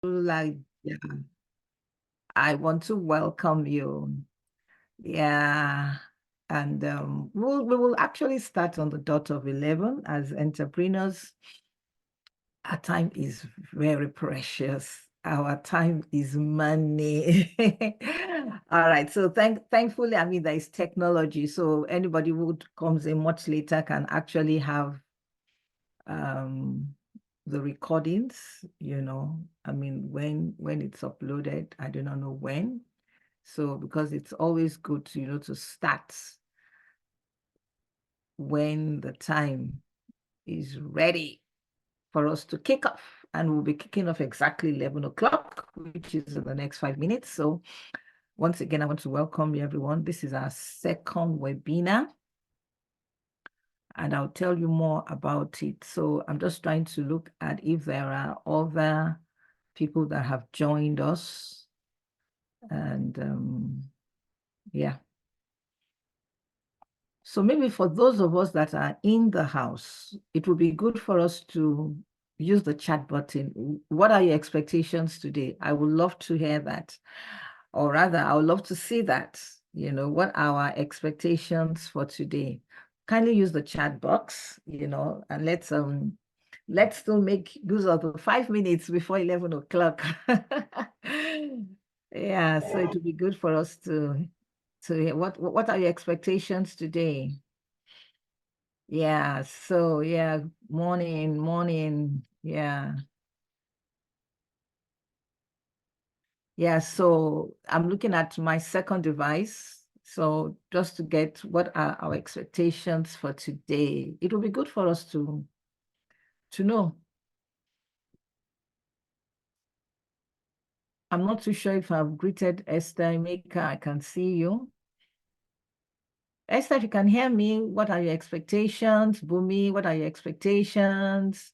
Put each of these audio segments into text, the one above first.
Like, yeah, I want to welcome you. Yeah. And we will actually start on the dot of 11 as entrepreneurs. Our time is very precious. Our time is money. All right. So thankfully, I mean, there is technology. So anybody who comes in much later can actually have um the recordings, I mean, when it's uploaded, I do not know when. So because it's always good to, to start when the time is ready for us to kick off. And we'll be kicking off exactly 11 o'clock, which is in the next 5 minutes. So once again, I want to welcome you, everyone. This is our second webinar, and I'll tell you more about it. So I'm just trying to look at if there are other people that have joined us. And yeah. So maybe for those of us that are in the house, it would be good for us to use the chat button. What are your expectations today? I would love to hear that. Or rather, I would love to see that. What are our expectations for today? Kindly use the chat box, and let's still make use of the 5 minutes before 11 o'clock. Yeah, so it would be good for us to hear what are your expectations today? Yeah, so yeah, morning. Yeah. Yeah, so I'm looking at my second device. So just to get what are our expectations for today. It will be good for us to know. I'm not too sure if I've greeted Esther Maker. I can see you. Esther, if you can hear me, what are your expectations? Bumi, what are your expectations?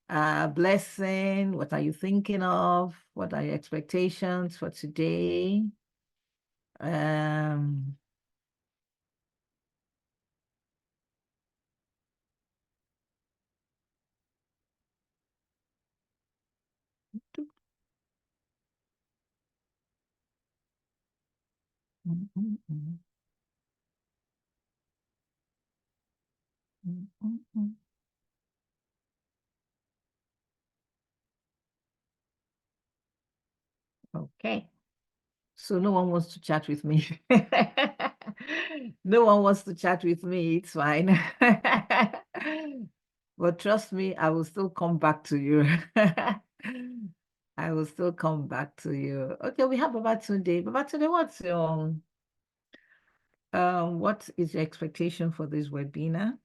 Blessing, what are you thinking of? What are your expectations for today? Um, Okay. So no one wants to chat with me. No one wants to chat with me. It's fine. But trust me, I will still come back to you. I will still come back to you. Okay, we have Babatunde. Babatunde, what is your expectation for this webinar?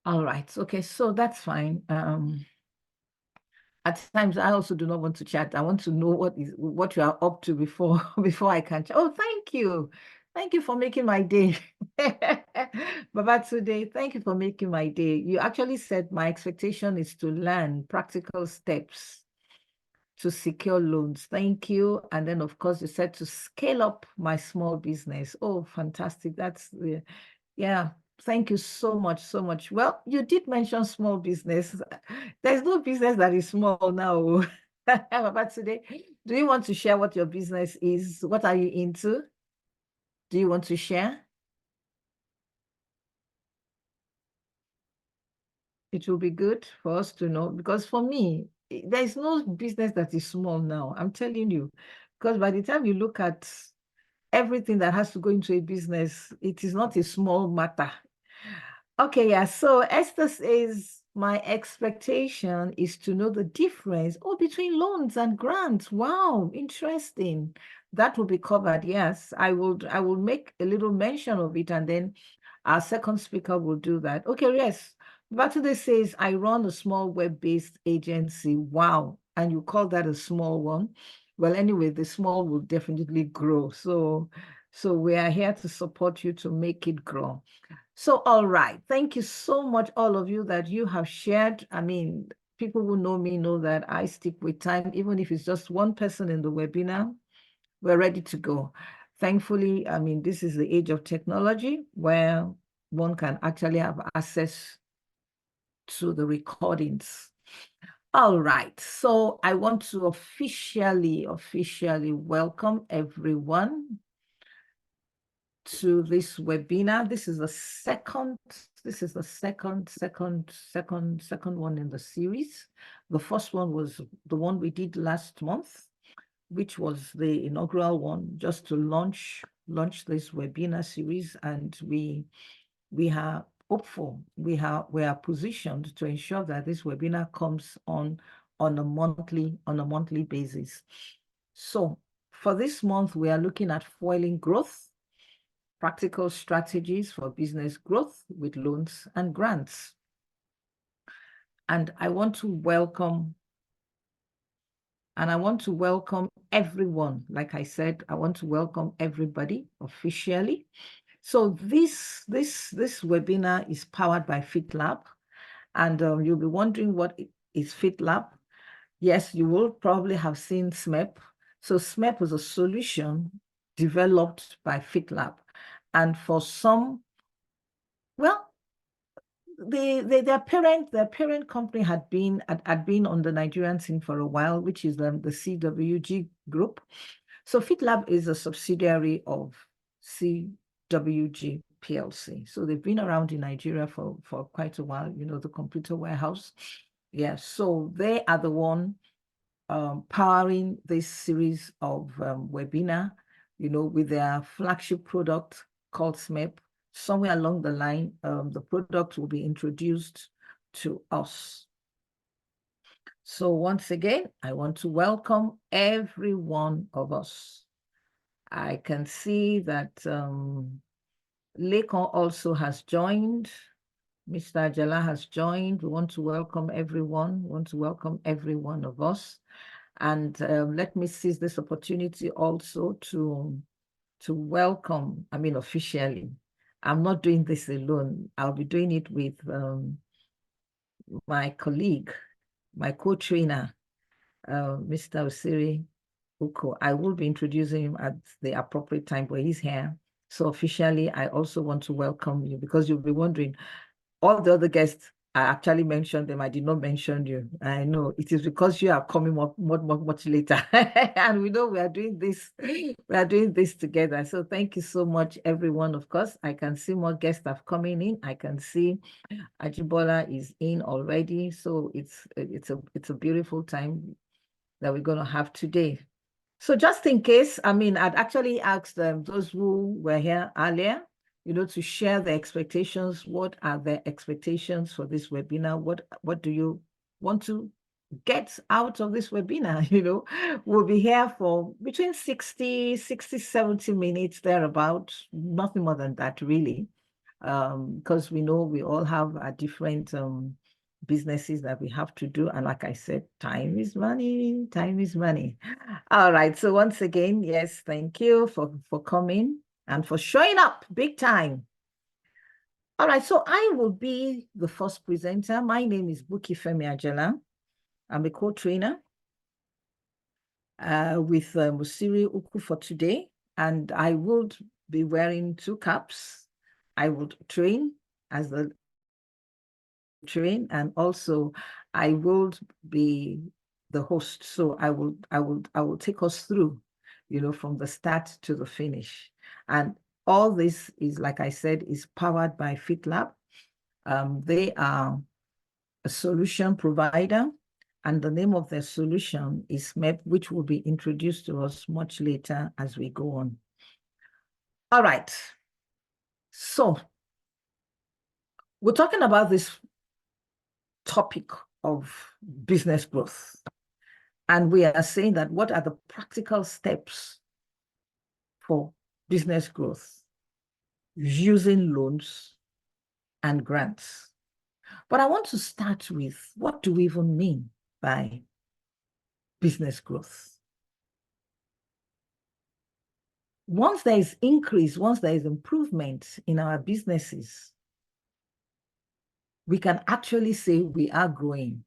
All right. Okay, so that's fine. At times I also do not want to chat. I want to know what you are up to before before I can chat. Oh, thank you. Thank you for making my day. Baba today, thank you for making my day. You actually said my expectation is to learn practical steps to secure loans. Thank you. And then of course you said to scale up my small business. Oh, fantastic. Yeah. Thank you so much, so much. Well, you did mention small business. There's no business that is small now. But today, do you want to share what your business is? What are you into? Do you want to share? It will be good for us to know because for me, there's no business that is small now. I'm telling you, because by the time you look at everything that has to go into a business, it is not a small matter. Okay, yeah. So Esther says, my expectation is to know the difference between loans and grants. Wow, interesting. That will be covered. Yes, I will make a little mention of it, and then our second speaker will do that. Okay, yes. Batunde says, I run a small web-based agency. Wow. And you call that a small one? Well, anyway, the small will definitely grow. So we are here to support you to make it grow. So, all right. Thank you so much, all of you that you have shared. I mean, people who know me know that I stick with time, even if it's just one person in the webinar, we're ready to go. Thankfully, I mean, this is the age of technology where one can actually have access to the recordings. All right. So I want to officially welcome everyone to this webinar. This is the second one in the series. The first one was the one we did last month, which was the inaugural one, just to launch this webinar series. And we are hopeful, we are positioned to ensure that this webinar comes on a monthly basis. So for this month, we are looking at foiling growth, practical strategies for business growth with loans and grants. And I want to welcome everyone. Like I said, I want to welcome everybody officially. So this webinar is powered by FitLab, and you'll be wondering what is FitLab. Yes, you will probably have seen SMERP. So SMERP was a solution developed by FitLab, and for some, well, their parent company had been on the Nigerian scene for a while, which is the CWG group. So FitLab is a subsidiary of CWG PLC. So they've been around in Nigeria for quite a while, you know, the computer warehouse. Yeah, so they are the one powering this series of webinar, you know, with their flagship product called SMERP. Somewhere along the line, the product will be introduced to us. So once again, I want to welcome every one of us. I can see that Lekon also has joined. Mr. Ajala has joined. We want to welcome everyone. We want to welcome every one of us. And let me seize this opportunity also to welcome, I mean, officially. I'm not doing this alone. I'll be doing it with my colleague, my co-trainer, Mr. Osiri Uko. I will be introducing him at the appropriate time, but he's here. So officially, I also want to welcome you, because you'll be wondering, all the other guests, I actually mentioned them. I did not mention you. I know it is because you are coming much later. And we know we are doing this together. So thank you so much, everyone. Of course, I can see more guests have coming in. I can see Ajibola is in already. So it's a beautiful time that we're going to have today. So just in case, I mean, I'd actually asked those who were here earlier, you know, to share the expectations. What are the expectations for this webinar? What do you want to get out of this webinar? You know, we'll be here for between 60, 70 minutes, thereabout, nothing more than that, really. Because we know we all have a different businesses that we have to do. And like I said, time is money, time is money. All right. So once again, yes, thank you for coming and for showing up big time. All right. So I will be the first presenter. My name is Buki Femi Ajala. I'm a co-trainer with Musiri Uku for today. And I would be wearing 2 caps. I would train as the train, and also I will be the host. So I will take us through, you know, from the start to the finish. And all this is, like I said, is powered by FitLab. They are a solution provider, and the name of their solution is SMERP, which will be introduced to us much later as we go on. All right. So we're talking about this topic of business growth. And we are saying that what are the practical steps for business growth using loans and grants? But I want to start with, what do we even mean by business growth? Once there is increase, once there is improvement in our businesses, we can actually say we are growing.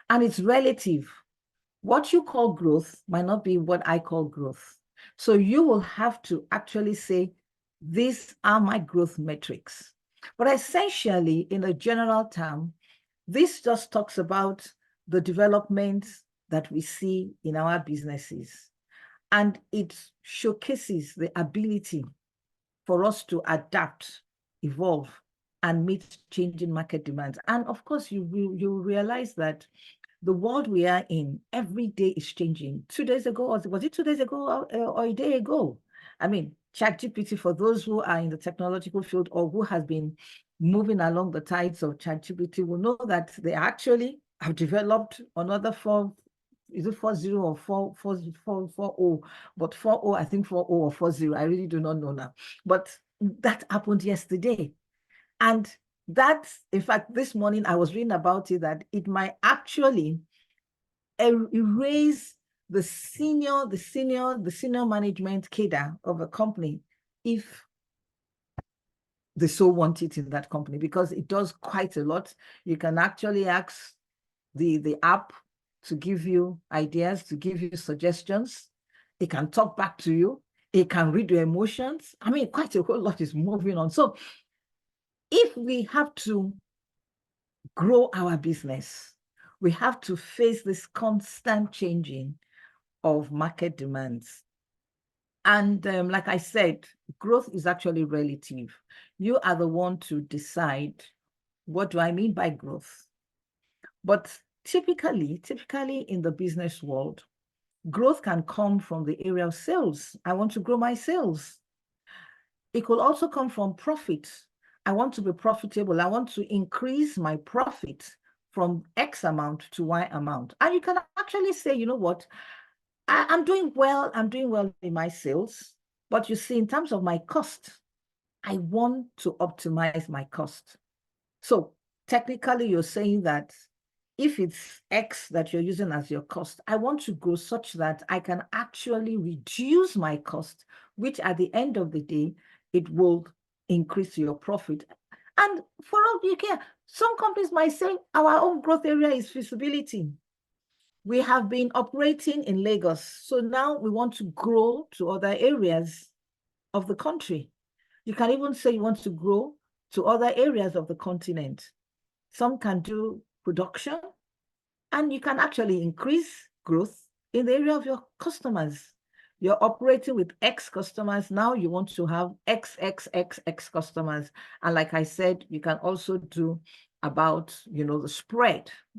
And it's relative. What you call growth might not be what I call growth. So you will have to actually say, these are my growth metrics. But essentially, in a general term, this just talks about the development that we see in our businesses. And it showcases the ability for us to adapt, evolve, and meet changing market demands. And of course, you realize that the world we are in every day is changing. 2 days ago, or was it 2 days ago or a day ago? I mean, ChatGPT, for those who are in the technological field or who has been moving along the tides of ChatGPT will know that they actually have developed another is it 40 or 4.0? But 4.0, I think 4.0 or 4.0, I really do not know now. But that happened yesterday. And that's, in fact, this morning I was reading about it, that it might actually erase the senior management cadre of a company if they so want it in that company, because it does quite a lot. You can actually ask the app to give you ideas, to give you suggestions. It can talk back to you. It can read your emotions. I mean, quite a whole lot is moving on. So if we have to grow our business, we have to face this constant changing of market demands. And like I said, growth is actually relative. You are the one to decide, what do I mean by growth? But typically in the business world, growth can come from the area of sales. I want to grow my sales. It could also come from profit. I want to be profitable. I want to increase my profit from X amount to Y amount. And you can actually say, you know what, I'm doing well in my sales, but you see, in terms of my cost, I want to optimize my cost. So technically, you're saying that if it's X that you're using as your cost, I want to grow such that I can actually reduce my cost, which at the end of the day, it will increase your profit. And for all you care, some companies might say our own growth area is feasibility. We have been operating in Lagos, so now we want to grow to other areas of the country. You can even say you want to grow to other areas of the continent. Some can do production, and you can actually increase growth in the area of your customers. You're operating with X customers. Now you want to have XXXX customers. And like I said, you can also do about, the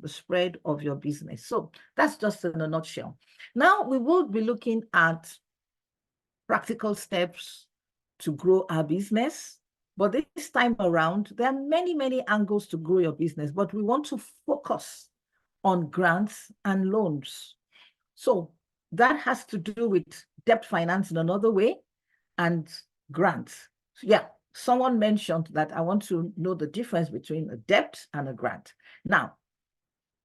spread of your business. So that's just in a nutshell. Now we will be looking at practical steps to grow our business. But this time around, there are many, many angles to grow your business, but we want to focus on grants and loans. So that has to do with debt finance in another way and grants. So yeah, someone mentioned that I want to know the difference between a debt and a grant. Now,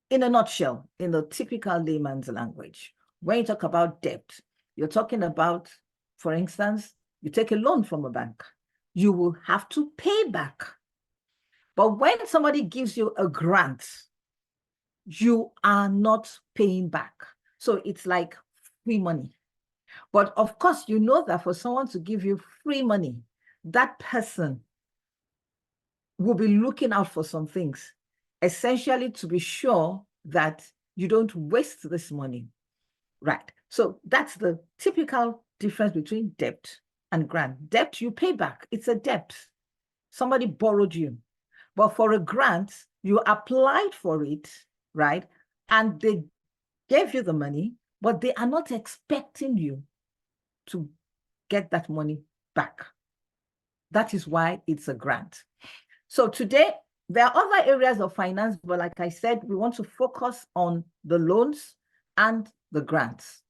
in a nutshell, in the typical layman's language, when you talk about debt, you're talking about, for instance, you take a loan from a bank, you will have to pay back. But when somebody gives you a grant, you are not paying back. So it's like free money. But of course, you know that for someone to give you free money, that person will be looking out for some things, essentially to be sure that you don't waste this money. Right. So that's the typical difference between debt and grant. Debt, you pay back. It's a debt. Somebody borrowed you. But for a grant, you applied for it, right? And they gave you the money, but they are not expecting you to get that money back. That is why it's a grant. So today, there are other areas of finance, but like I said, we want to focus on the loans and the grants.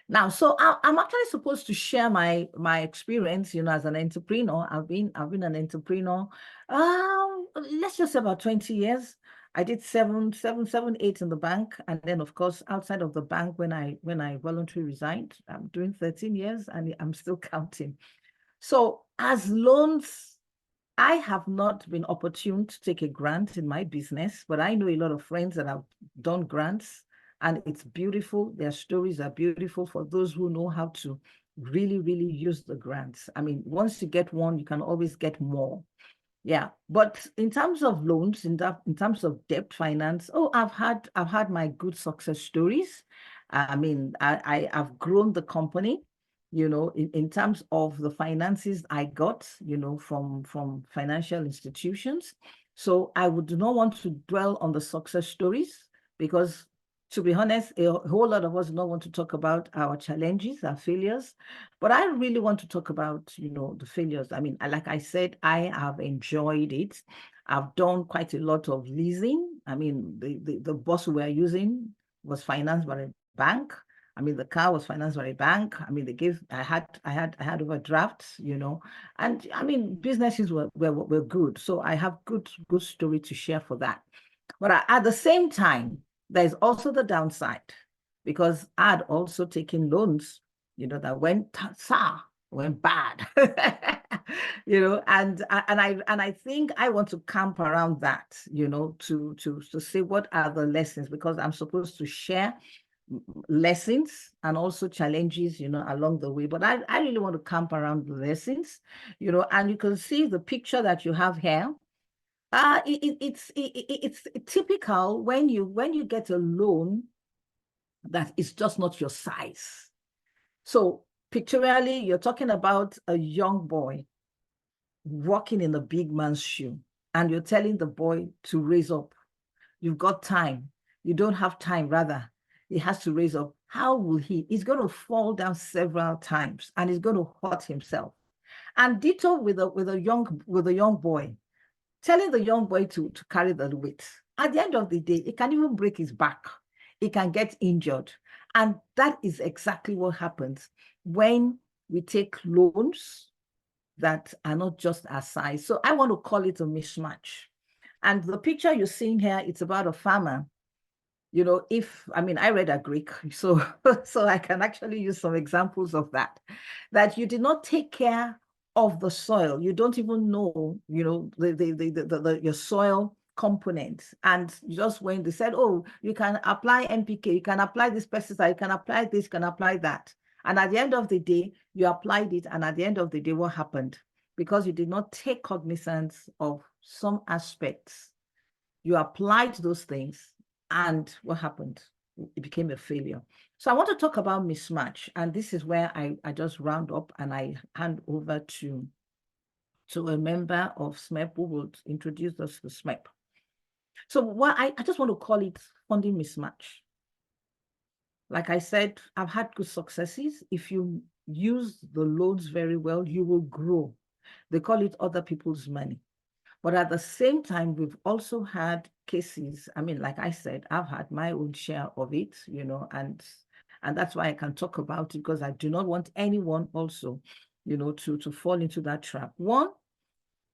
Now, so I'm actually supposed to share my experience, as an entrepreneur. I've been an entrepreneur. Let's just say about 20 years. I did 7, 8 in the bank, and then of course outside of the bank when I voluntarily resigned. I'm doing 13 years, and I'm still counting. So as loans I have not been opportune to take a grant in my business, but I know a lot of friends that have done grants, and it's beautiful. Their stories are beautiful for those who know how to really, really use the grants. I mean, once you get one, you can always get more. Yeah, but in terms of loans, in terms of debt finance, oh, I've had my good success stories. I mean, I've grown the company, in terms of the finances I got, from financial institutions. So I would not want to dwell on the success stories because, to be honest, a whole lot of us do not want to talk about our challenges, our failures. But I really want to talk about, the failures. I mean, like I said, I have enjoyed it. I've done quite a lot of leasing. I mean, the bus we were using was financed by a bank. I mean, the car was financed by a bank. I mean, I had overdrafts, and I mean, businesses were good. So I have good story to share for that. But at the same time, there's also the downside because I'd also taken loans, that went bad, and I think I want to camp around that, to say what are the lessons, because I'm supposed to share lessons and also challenges, along the way. But I really want to camp around the lessons, and you can see the picture that you have here. It's typical when you get a loan that is just not your size. So pictorially, you're talking about a young boy walking in a big man's shoe, and you're telling the boy to raise up. You've got time. You don't have time, rather. He has to raise up. How will he? He's going to fall down several times and he's going to hurt himself. And ditto with a young boy, telling the young boy to carry the weight. At the end of the day, it can even break his back. It can get injured. And that is exactly what happens when we take loans that are not just our size. So I want to call it a mismatch. And the picture you're seeing here, it's about a farmer. I read a Greek, so I can actually use some examples of that you did not take care of the soil. You don't even know, your soil components. And just when they said, oh, you can apply NPK, you can apply this pesticide, you can apply this, you can apply that. And at the end of the day, you applied it. And at the end of the day, what happened? Because you did not take cognizance of some aspects. You applied those things, and what happened? It became a failure. So I want to talk about mismatch. And this is where I just round up and I hand over to a member of SMERP who will introduce us to SMERP. So what I just want to call it funding mismatch. Like I said, I've had good successes. If you use the loans very well, you will grow. They call it other people's money. But at the same time, we've also had cases. I mean, like I said, I've had my own share of it, and that's why I can talk about it, because I do not want anyone also, to fall into that trap. One,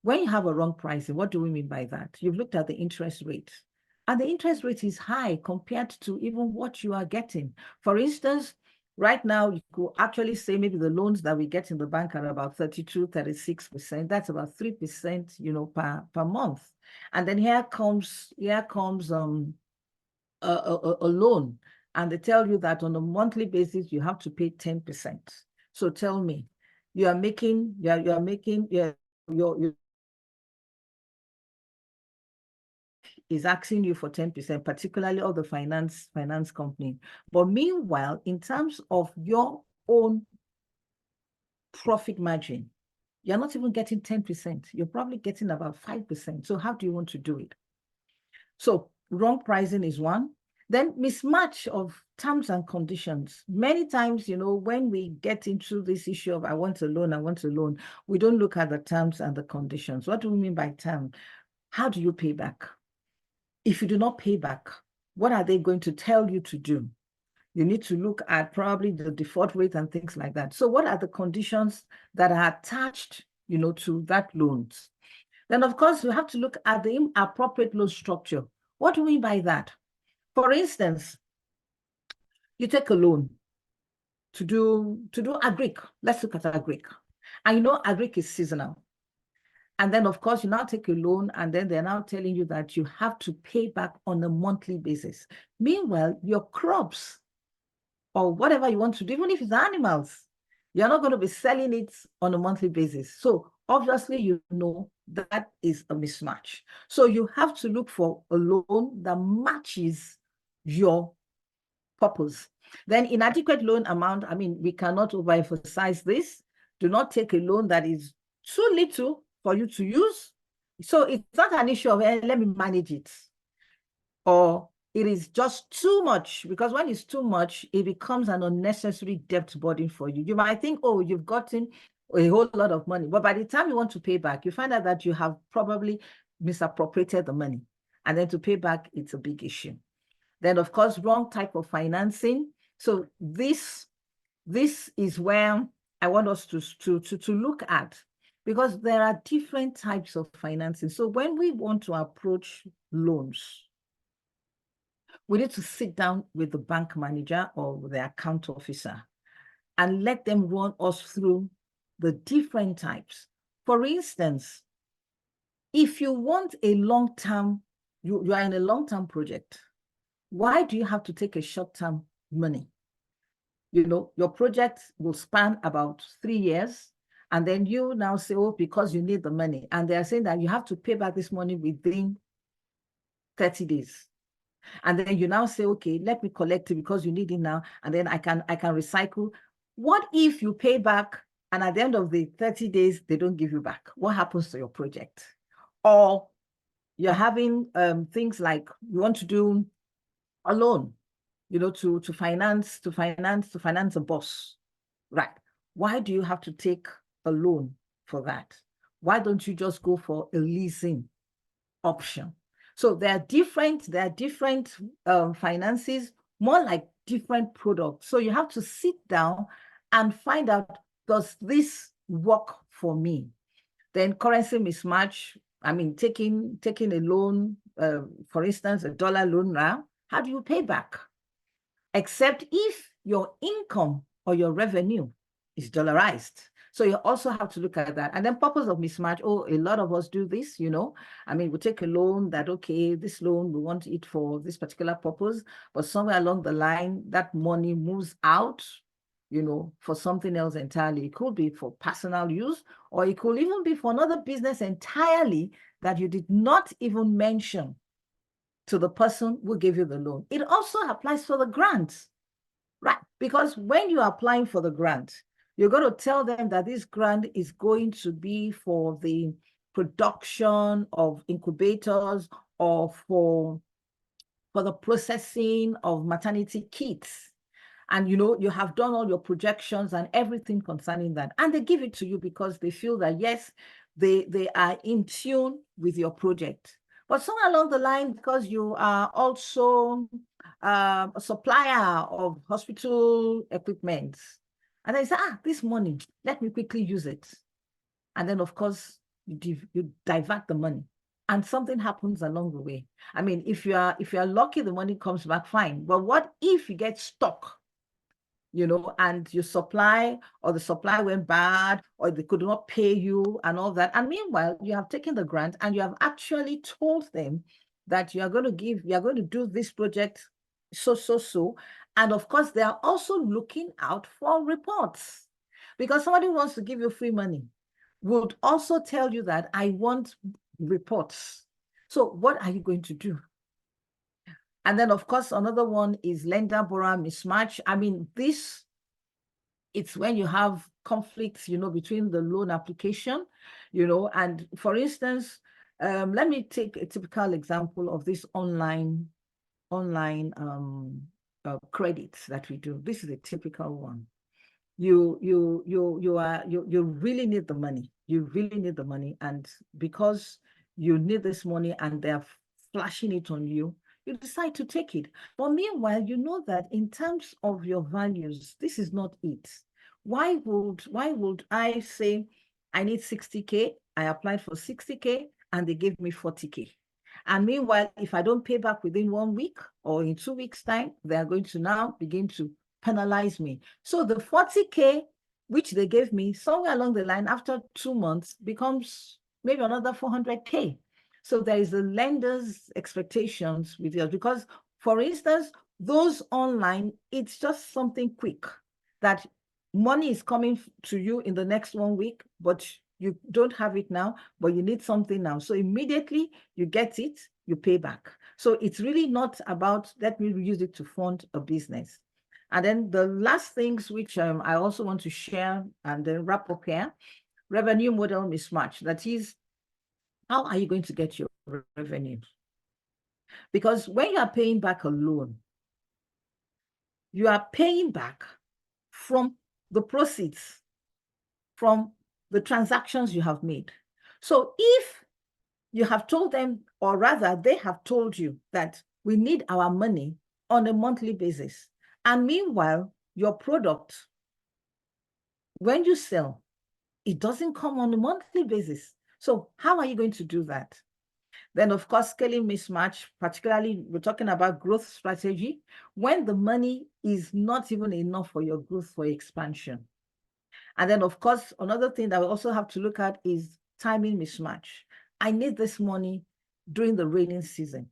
when you have a wrong pricing, what do we mean by that? You've looked at the interest rate, and the interest rate is high compared to even what you are getting. For instance, right now, you could actually say maybe the loans that we get in the bank are about 32, 36%. That's about 3%, per month. And then here comes a loan, and they tell you that on a monthly basis you have to pay 10%. So tell me, you are making your is asking you for 10%, particularly of the finance company. But meanwhile, in terms of your own profit margin, you're not even getting 10%. You're probably getting about 5%. So how do you want to do it? So wrong pricing is one. Then mismatch of terms and conditions. Many times, when we get into this issue of I want a loan, we don't look at the terms and the conditions. What do we mean by term? How do you pay back? If you do not pay back, what are they going to tell you to do? You need to look at probably the default rate and things like that. So what are the conditions that are attached, to that loans? Then, of course, you have to look at the appropriate loan structure. What do we mean by that? For instance, you take a loan to do agric. Let's look at agric. And agric is seasonal. And then, of course, you now take a loan, and then they're now telling you that you have to pay back on a monthly basis. Meanwhile, your crops or whatever you want to do, even if it's animals, you're not going to be selling it on a monthly basis. So obviously, you know that is a mismatch. So you have to look for a loan that matches your purpose. Then inadequate loan amount, I mean, we cannot overemphasize this. Do not take a loan that is too little for you to use. So it's not an issue of, let me manage it. Or it is just too much, because when it's too much, it becomes an unnecessary debt burden for you. You might think, oh, you've gotten a whole lot of money, but by the time you want to pay back, you find out that you have probably misappropriated the money. And then to pay back, it's a big issue. Then, of course, wrong type of financing. So this is where I want us to look at, because there are different types of financing. So when we want to approach loans, we need to sit down with the bank manager or with the account officer and let them run us through the different types. For instance, if you want a long-term, you are in a long-term project, why do you have to take a short-term money? You know, your project will span about 3 years, and then you now say, oh, because you need the money. And they are saying that you have to pay back this money within 30 days. And then you now say, okay, let me collect it because you need it now, and then I can recycle. What if you pay back and at the end of the 30 days, they don't give you back? What happens to your project? Or you're having things like you want to do a loan, you know, to finance a bus, right? Why do you have to take a loan for that? Why don't you just go for a leasing option? So there are different finances, more like different products. So you have to sit down and find out, does this work for me? Then currency mismatch. I mean, taking a loan, for instance, a dollar loan now, how do you pay back? Except if your income or your revenue is dollarized. So you also have to look at that. And then purpose of mismatch. Oh, a lot of us do this, you know. I mean, we take a loan that, okay, this loan, we want it for this particular purpose, but somewhere along the line, that money moves out, you know, for something else entirely. It could be for personal use, or it could even be for another business entirely that you did not even mention to the person who gave you the loan. It also applies for the grant, right? Because when you're applying for the grant, you're going to tell them that this grant is going to be for the production of incubators or for the processing of maternity kits. And, you know, you have done all your projections and everything concerning that. And they give it to you because they feel that, yes, they are in tune with your project. But somewhere along the line, because you are also a supplier of hospital equipment, and they say, this money, let me quickly use it. And then, of course, you divert the money. And something happens along the way. I mean, if you are lucky, the money comes back fine. But what if you get stuck? You know, and your supply or the supply went bad, or they could not pay you and all that. And meanwhile, you have taken the grant and you have actually told them that you are going to do this project so. And of course, they are also looking out for reports, because somebody who wants to give you free money would also tell you that I want reports. So what are you going to do? And then, of course, another one is lender-borrower mismatch. I mean, it's when you have conflicts, you know, between the loan application, you know, and for instance, let me take a typical example of this online credits that we do. This is a typical one. You really need the money. You really need the money, and because you need this money and they're flashing it on you, you decide to take it. But meanwhile, you know that in terms of your values, this is not it. Why would I say I need 60K? I applied for 60K and they gave me 40K. And meanwhile, if I don't pay back within 1 week or in 2 weeks' time, they are going to now begin to penalize me. So the 40K, which they gave me, somewhere along the line, after 2 months, becomes maybe another 400K. So there is the lender's expectations with yours, because, for instance, those online, it's just something quick that money is coming to you in the next 1 week, but you don't have it now, but you need something now. So immediately you get it, you pay back. So it's really not about, let me use it to fund a business. And then the last things which I also want to share and then wrap up here, revenue model mismatch. That is, how are you going to get your revenue? Because when you are paying back a loan, you are paying back from the proceeds from the transactions you have made. So if you have told them, or rather they have told you that we need our money on a monthly basis, and meanwhile, your product, when you sell, it doesn't come on a monthly basis. So how are you going to do that? Then, of course, scaling mismatch, particularly we're talking about growth strategy, when the money is not even enough for your growth, for expansion. And then, of course, another thing that we also have to look at is timing mismatch. I need this money during the rainy season.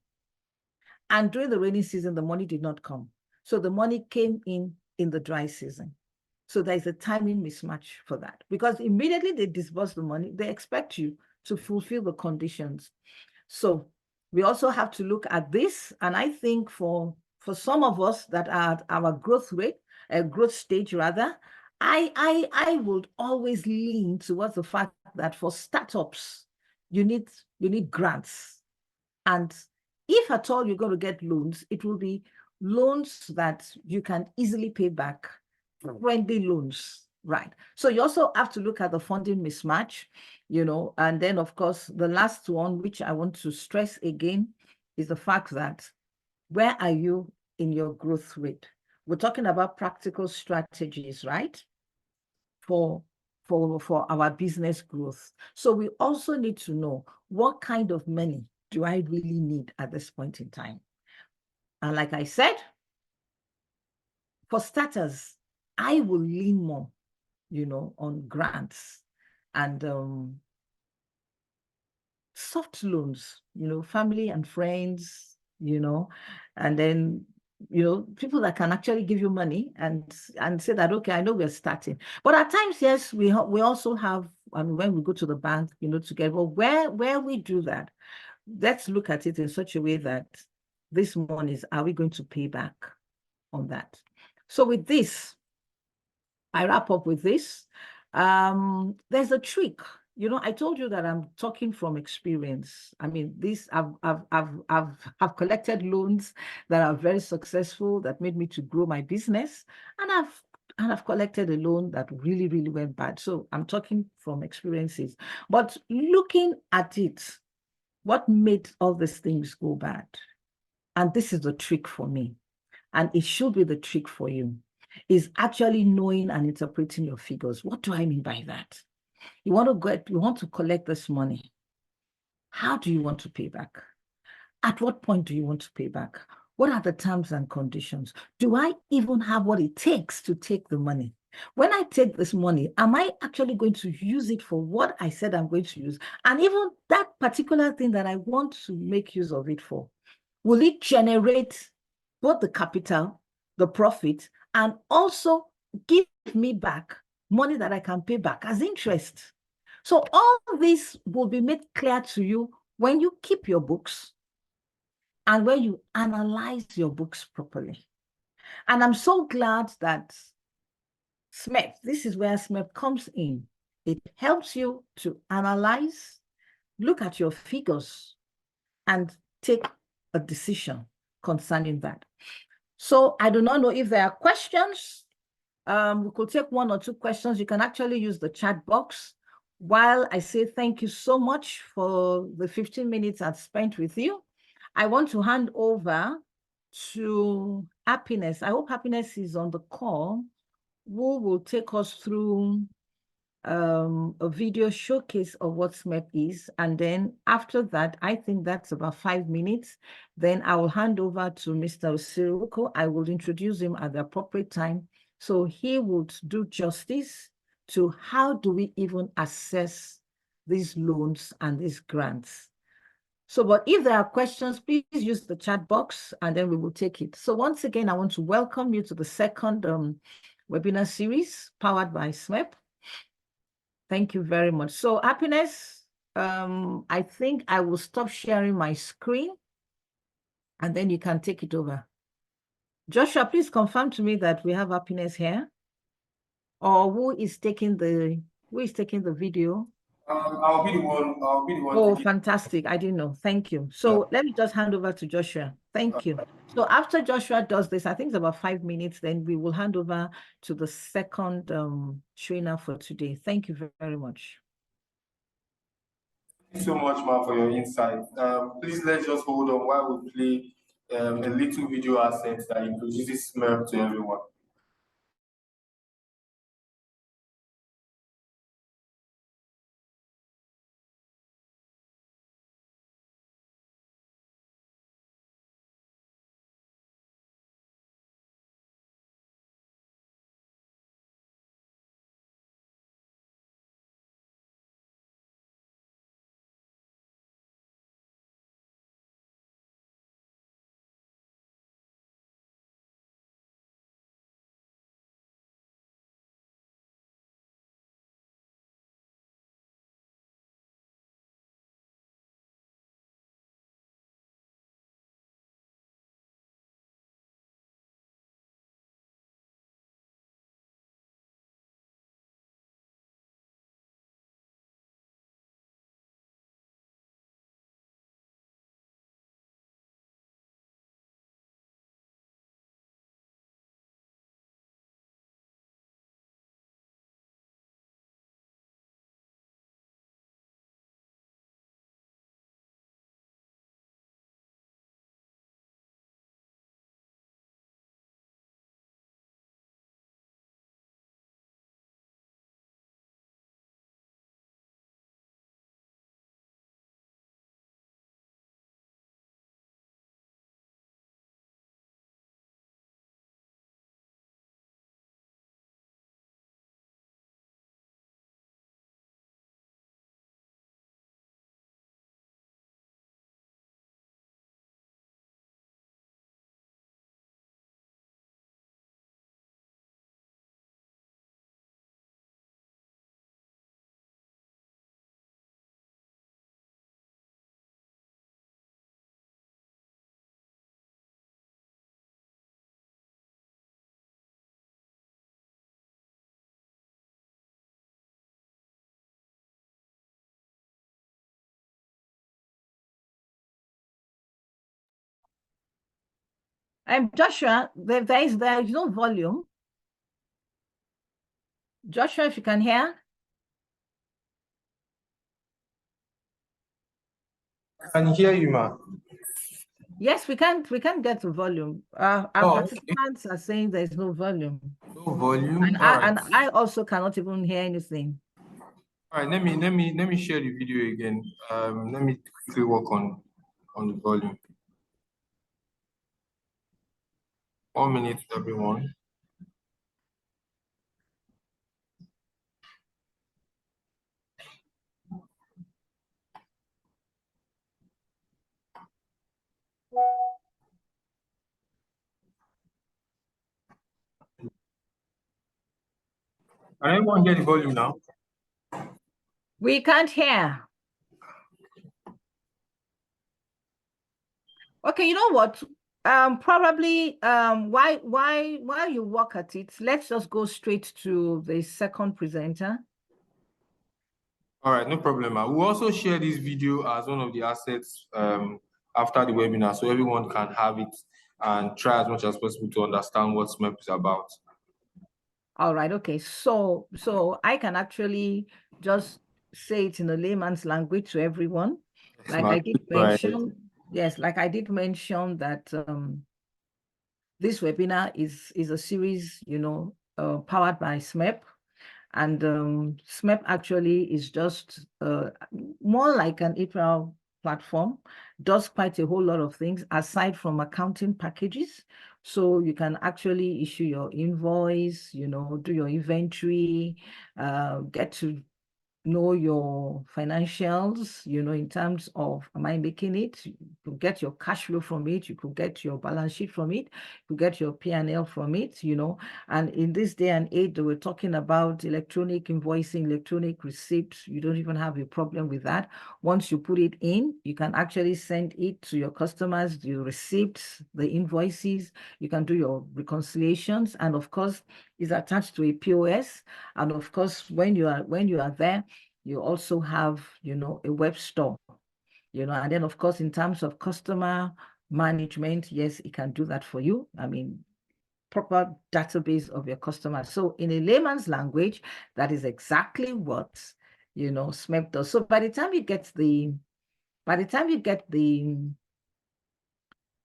And during the rainy season, the money did not come. So the money came in the dry season. So there is a timing mismatch for that, because immediately they disburse the money, they expect you to fulfill the conditions. So we also have to look at this. And I think for some of us that are at our growth rate, growth stage rather, I would always lean towards the fact that for startups, you need grants. And if at all you're going to get loans, it will be loans that you can easily pay back, friendly loans, right? So you also have to look at the funding mismatch, and then, of course, the last one, which I want to stress again, is the fact that where are you in your growth rate? We're talking about practical strategies, right? For our business growth. So we also need to know, what kind of money do I really need at this point in time? And like I said, for starters, I will lean more, on grants and soft loans, family and friends, and then, people that can actually give you money and say that, okay, I know we're starting. But at times, yes, we also have, and when we go to the bank, to get, well, where we do that, let's look at it in such a way that this money, are we going to pay back on that? So with this, I wrap up with this. There's a trick. I told you that I'm talking from experience. I mean, I've collected loans that are very successful, that made me to grow my business, and I've collected a loan that really, really went bad. So I'm talking from experiences. But looking at it, what made all these things go bad? And this is the trick for me, and it should be the trick for you, is actually knowing and interpreting your figures. What do I mean by that? You want to collect this money. How do you want to pay back? At what point do you want to pay back? What are the terms and conditions? Do I even have what it takes to take the money? When I take this money, am I actually going to use it for what I said I'm going to use? And even that particular thing that I want to make use of it for, will it generate both the capital, the profit, and also give me back money that I can pay back as interest? So all this will be made clear to you when you keep your books and when you analyze your books properly. And I'm so glad that SMERP, this is where SMERP comes in. It helps you to analyze, look at your figures, and take a decision concerning that. So I do not know if there are questions. We could take 1 or 2 questions. You can actually use the chat box. While I say thank you so much for the 15 minutes I've spent with you, I want to hand over to Happiness. I hope Happiness is on the call, who will take us through a video showcase of what SMERP is. And then after that, I think that's about 5 minutes. Then I will hand over to Mr. Osiruko. I will introduce him at the appropriate time, so he would do justice to how do we even assess these loans and these grants. So, but if there are questions, please use the chat box and then we will take it. So once again, I want to welcome you to the second webinar series powered by SMERP. Thank you very much. So Happiness, I think I will stop sharing my screen and then you can take it over. Joshua, please confirm to me that we have Happiness here. Or who is taking the video? I'll be the one. Oh, fantastic. I didn't know. Thank you. So let me just hand over to Joshua. Thank you. So after Joshua does this, I think it's about 5 minutes, then we will hand over to the second trainer for today. Thank you very much. Thank you so much, Ma, for your insight. Please let's just hold on while we play a little video asset that introduces SMERP to everyone. Joshua, there is no volume. Joshua, if you can hear. I can hear you, Ma. Yes, we can't get the volume. Our participants are saying there is no volume. No volume. And I also cannot even hear anything. All right, let me share the video again. Let me quickly work on the volume. 1 minute, everyone. Can everyone hear the volume now? We can't hear. Okay, you know what? Probably while you work at it, let's just go straight to the second presenter. All right, no problem. We'll also share this video as one of the assets after the webinar, so everyone can have it and try as much as possible to understand what SMERP is about. All right, okay. So I can actually just say it in a layman's language to everyone. Like I did mention, yes, like I did mention that this webinar is a series, powered by SMERP. And SMERP actually is just more like an April platform, does quite a whole lot of things aside from accounting packages. So you can actually issue your invoice, do your inventory, get to know your financials, in terms of, am I making it? You could get your cash flow from it. You could get your balance sheet from it. You could get your P&L from it, And in this day and age, we're talking about electronic invoicing, electronic receipts. You don't even have a problem with that. Once you put it in, you can actually send it to your customers, the receipts, the invoices. You can do your reconciliations. And of course, it's attached to a POS. And of course, when you are there, you also have, a web store, and then of course, in terms of customer management, yes, it can do that for you. I mean, proper database of your customers. So in a layman's language, that is exactly what, SMERP does. So by the time you get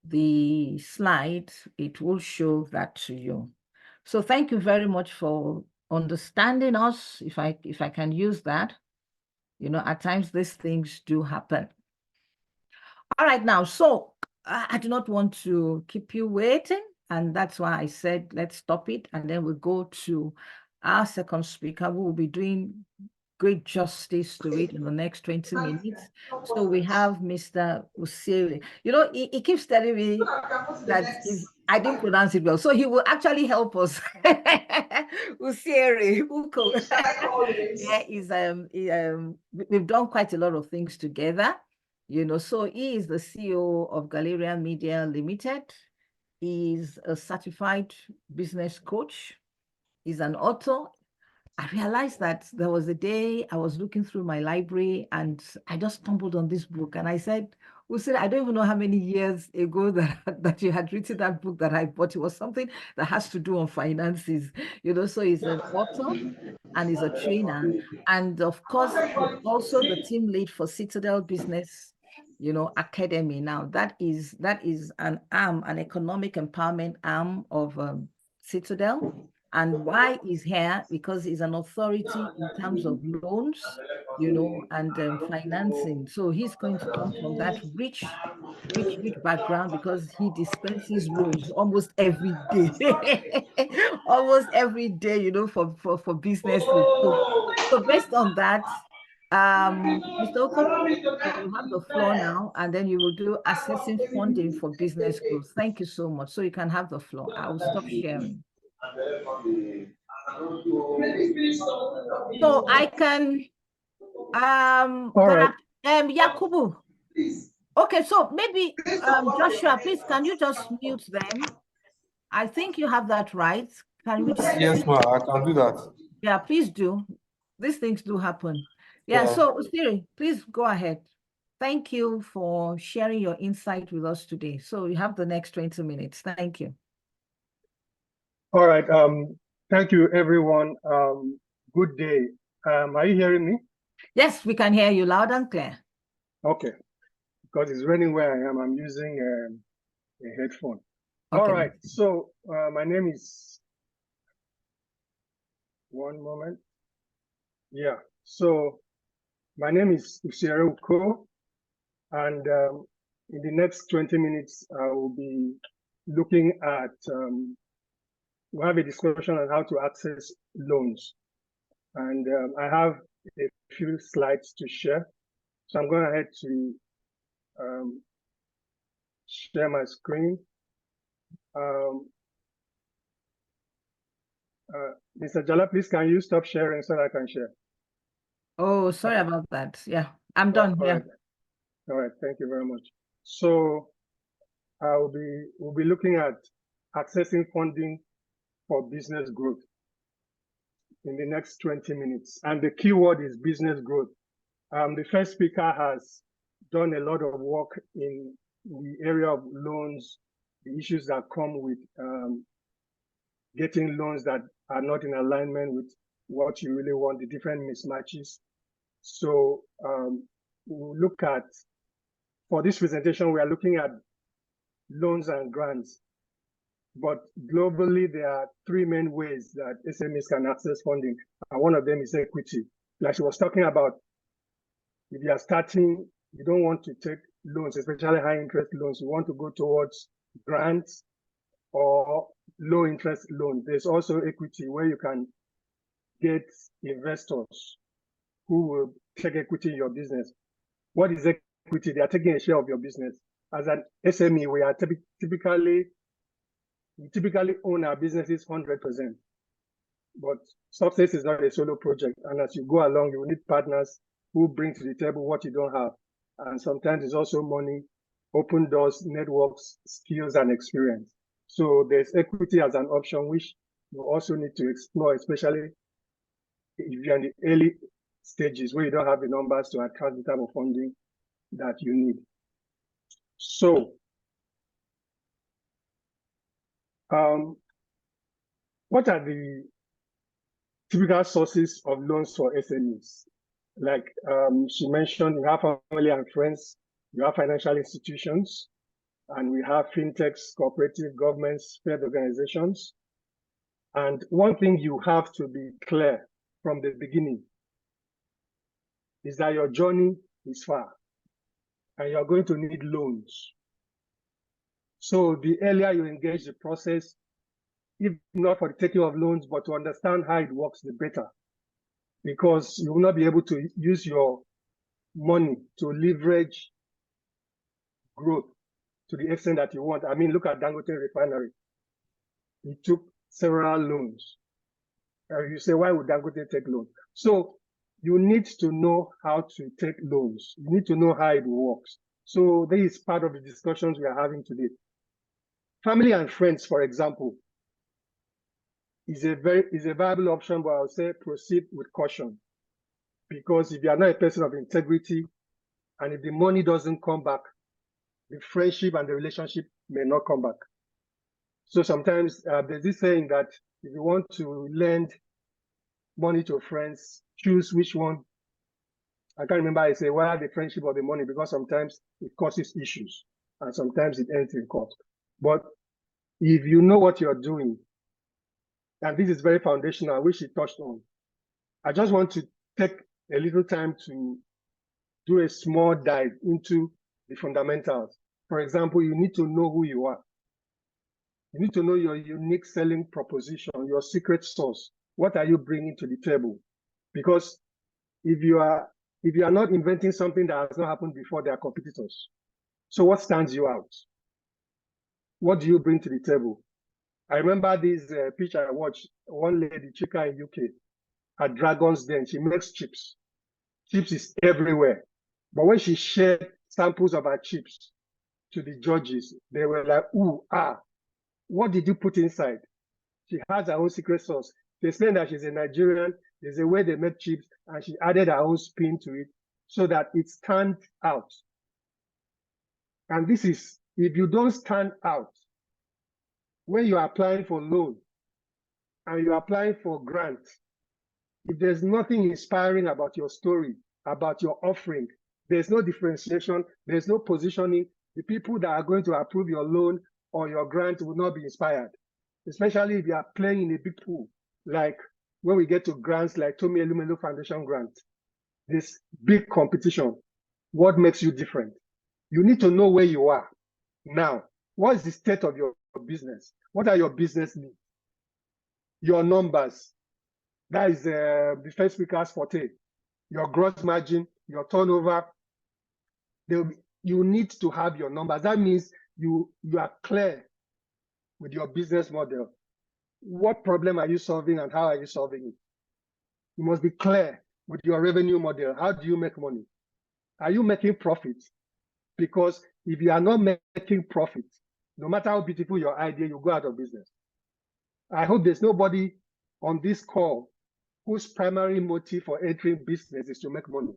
the slide, it will show that to you. So thank you very much for understanding us, if I can use that. At times these things do happen. All right, now, so I do not want to keep you waiting, and that's why I said let's stop it, and then we'll go to our second speaker, who will be doing great justice to it in the next 20 minutes. So we have Mr. Usiri. He keeps telling me that if I didn't pronounce it well, so he will actually help us. Usiri, Uko. Yeah, we've done quite a lot of things together. So he is the CEO of Galleria Media Limited. He's a certified business coach. He's an author. I realized that there was a day I was looking through my library and I just stumbled on this book, and I said, I don't even know how many years ago that you had written that book that I bought. It was something that has to do on finances, so he's an author and he's a trainer. And of course, he's also the team lead for Citadel Business, Academy. Now, that is an economic empowerment arm of Citadel. And why he's here? Because he's an authority in terms of loans, and financing. So he's going to come from that rich background, because he dispenses loans almost every day, almost every day, for businesses. So based on that, Mr. Oko, please, you have the floor now, and then you will do assessing funding for business growth. Thank you so much. So you can have the floor. I will stop sharing. So I can, Yakubu. Okay, so maybe, Joshua, please, can you just mute them? I think you have that right. Can we just? Yes, ma, I can do that. Yeah, please do. These things do happen. Yeah, so Siri, please go ahead. Thank you for sharing your insight with us today. So you have the next 20 minutes. Thank you. All right. Thank you, everyone. Good day. Are you hearing me? Yes, we can hear you loud and clear. Okay. Because it's raining where I am, I'm using a headphone. Okay. All right. So my name is, one moment. Yeah. So my name is Usiri Uko, and in the next 20 minutes, I will be looking at, we'll have a discussion on how to access loans. And I have a few slides to share. So I'm going ahead to share my screen. Mr. Jala, please, can you stop sharing so that I can share? Oh, sorry about that. Yeah, I'm done. All right. All right, thank you very much. So we'll be looking at accessing funding for business growth in the next 20 minutes. And the keyword is business growth. The first speaker has done a lot of work in the area of loans, the issues that come with getting loans that are not in alignment with what you really want, the different mismatches. So we'll look at, for this presentation, we are looking at loans and grants. But globally, there are three main ways that SMEs can access funding. And one of them is equity. Like she was talking about, if you are starting, you don't want to take loans, especially high interest loans. You want to go towards grants or low interest loans. There's also equity where you can get investors who will take equity in your business. What is equity? They are taking a share of your business. As an SME, we are typically own our businesses 100%. But success is not a solo project. And as you go along, you need partners who bring to the table what you don't have. And sometimes it's also money, open doors, networks, skills, and experience. So there's equity as an option, which you also need to explore, especially if you're in the early stages where you don't have the numbers to attract the type of funding that you need. So, what are the typical sources of loans for SMEs? Like she mentioned, you have family and friends, you have financial institutions, and we have fintechs, cooperative, governments, faith organizations. And one thing you have to be clear from the beginning is that your journey is far and you're going to need loans. So the earlier you engage the process, if not for the taking of loans, but to understand how it works, the better. Because you will not be able to use your money to leverage growth to the extent that you want. I mean, look at Dangote Refinery. He took several loans. You say, why would Dangote take loans? So you need to know how to take loans. You need to know how it works. So this is part of the discussions we are having today. Family and friends, for example, is a viable option, but I would say proceed with caution. Because if you are not a person of integrity, and if the money doesn't come back, the friendship and the relationship may not come back. So sometimes there's this saying that if you want to lend money to friends, choose which one. I can't remember, I say, whether the friendship or the money, because sometimes it causes issues and sometimes it ends in cost. But if you know what you're doing, and this is very foundational, which she touched on, I just want to take a little time to do a small dive into the fundamentals. For example, you need to know who you are. You need to know your unique selling proposition, your secret sauce. What are you bringing to the table? Because if you are not inventing something that has not happened before, they are competitors. So what stands you out? What do you bring to the table? I remember this picture I watched, one lady, Chika in UK, at Dragon's Den. She makes chips. Chips is everywhere. But when she shared samples of her chips to the judges, they were like, ooh, what did you put inside? She has her own secret sauce. They explained that she's a Nigerian, there's a way they make chips, and she added her own spin to it so that it stands out. And this is, if you don't stand out, when you are applying for loan and you're applying for grant, if there's nothing inspiring about your story, about your offering, there's no differentiation, there's no positioning, the people that are going to approve your loan or your grant will not be inspired, especially if you are playing in a big pool, like when we get to grants like Tomi Elumelu Foundation grant, this big competition. What makes you different? You need to know where you are now. What is the state of your business? What are your business needs? Your numbers. That is the first speaker's forte. Your gross margin, your turnover. You need to have your numbers. That means you are clear with your business model. What problem are you solving and how are you solving it? You must be clear with your revenue model. How do you make money? Are you making profits? Because if you are not making profits, no matter how beautiful your idea, you go out of business. I hope there's nobody on this call whose primary motive for entering business is to make money.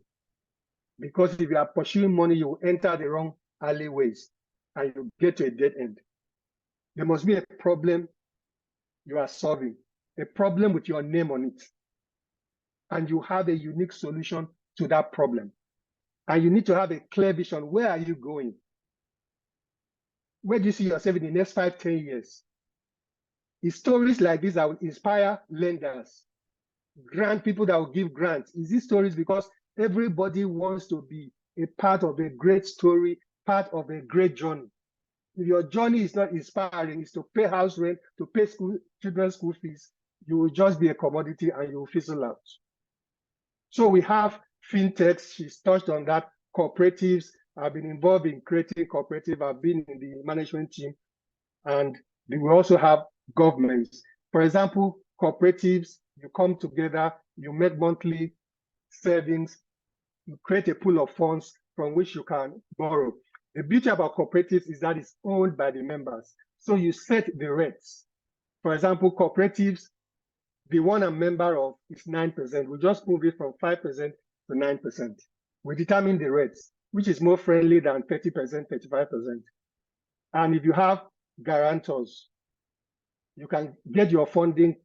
Because if you are pursuing money, you will enter the wrong alleyways and you get to a dead end. There must be a problem you are solving, a problem with your name on it. And you have a unique solution to that problem. And you need to have a clear vision. Where are you going? Where do you see yourself in the next 5, 10 years? It's stories like this that will inspire lenders, grant people that will give grants. Is these stories because everybody wants to be a part of a great story, part of a great journey. If your journey is not inspiring, it's to pay house rent, to pay children's school fees, you will just be a commodity and you will fizzle out. So we have fintechs, she's touched on that, cooperatives. I've been involved in creating cooperative, I've been in the management team, and we also have governments. For example, cooperatives, you come together, you make monthly savings, you create a pool of funds from which you can borrow. The beauty about cooperatives is that it's owned by the members. So you set the rates. For example, cooperatives, the one I'm member of is 9%. We just move it from 5% to 9%. We determine the rates, which is more friendly than 30%, 35%. And if you have guarantors, you can get your funding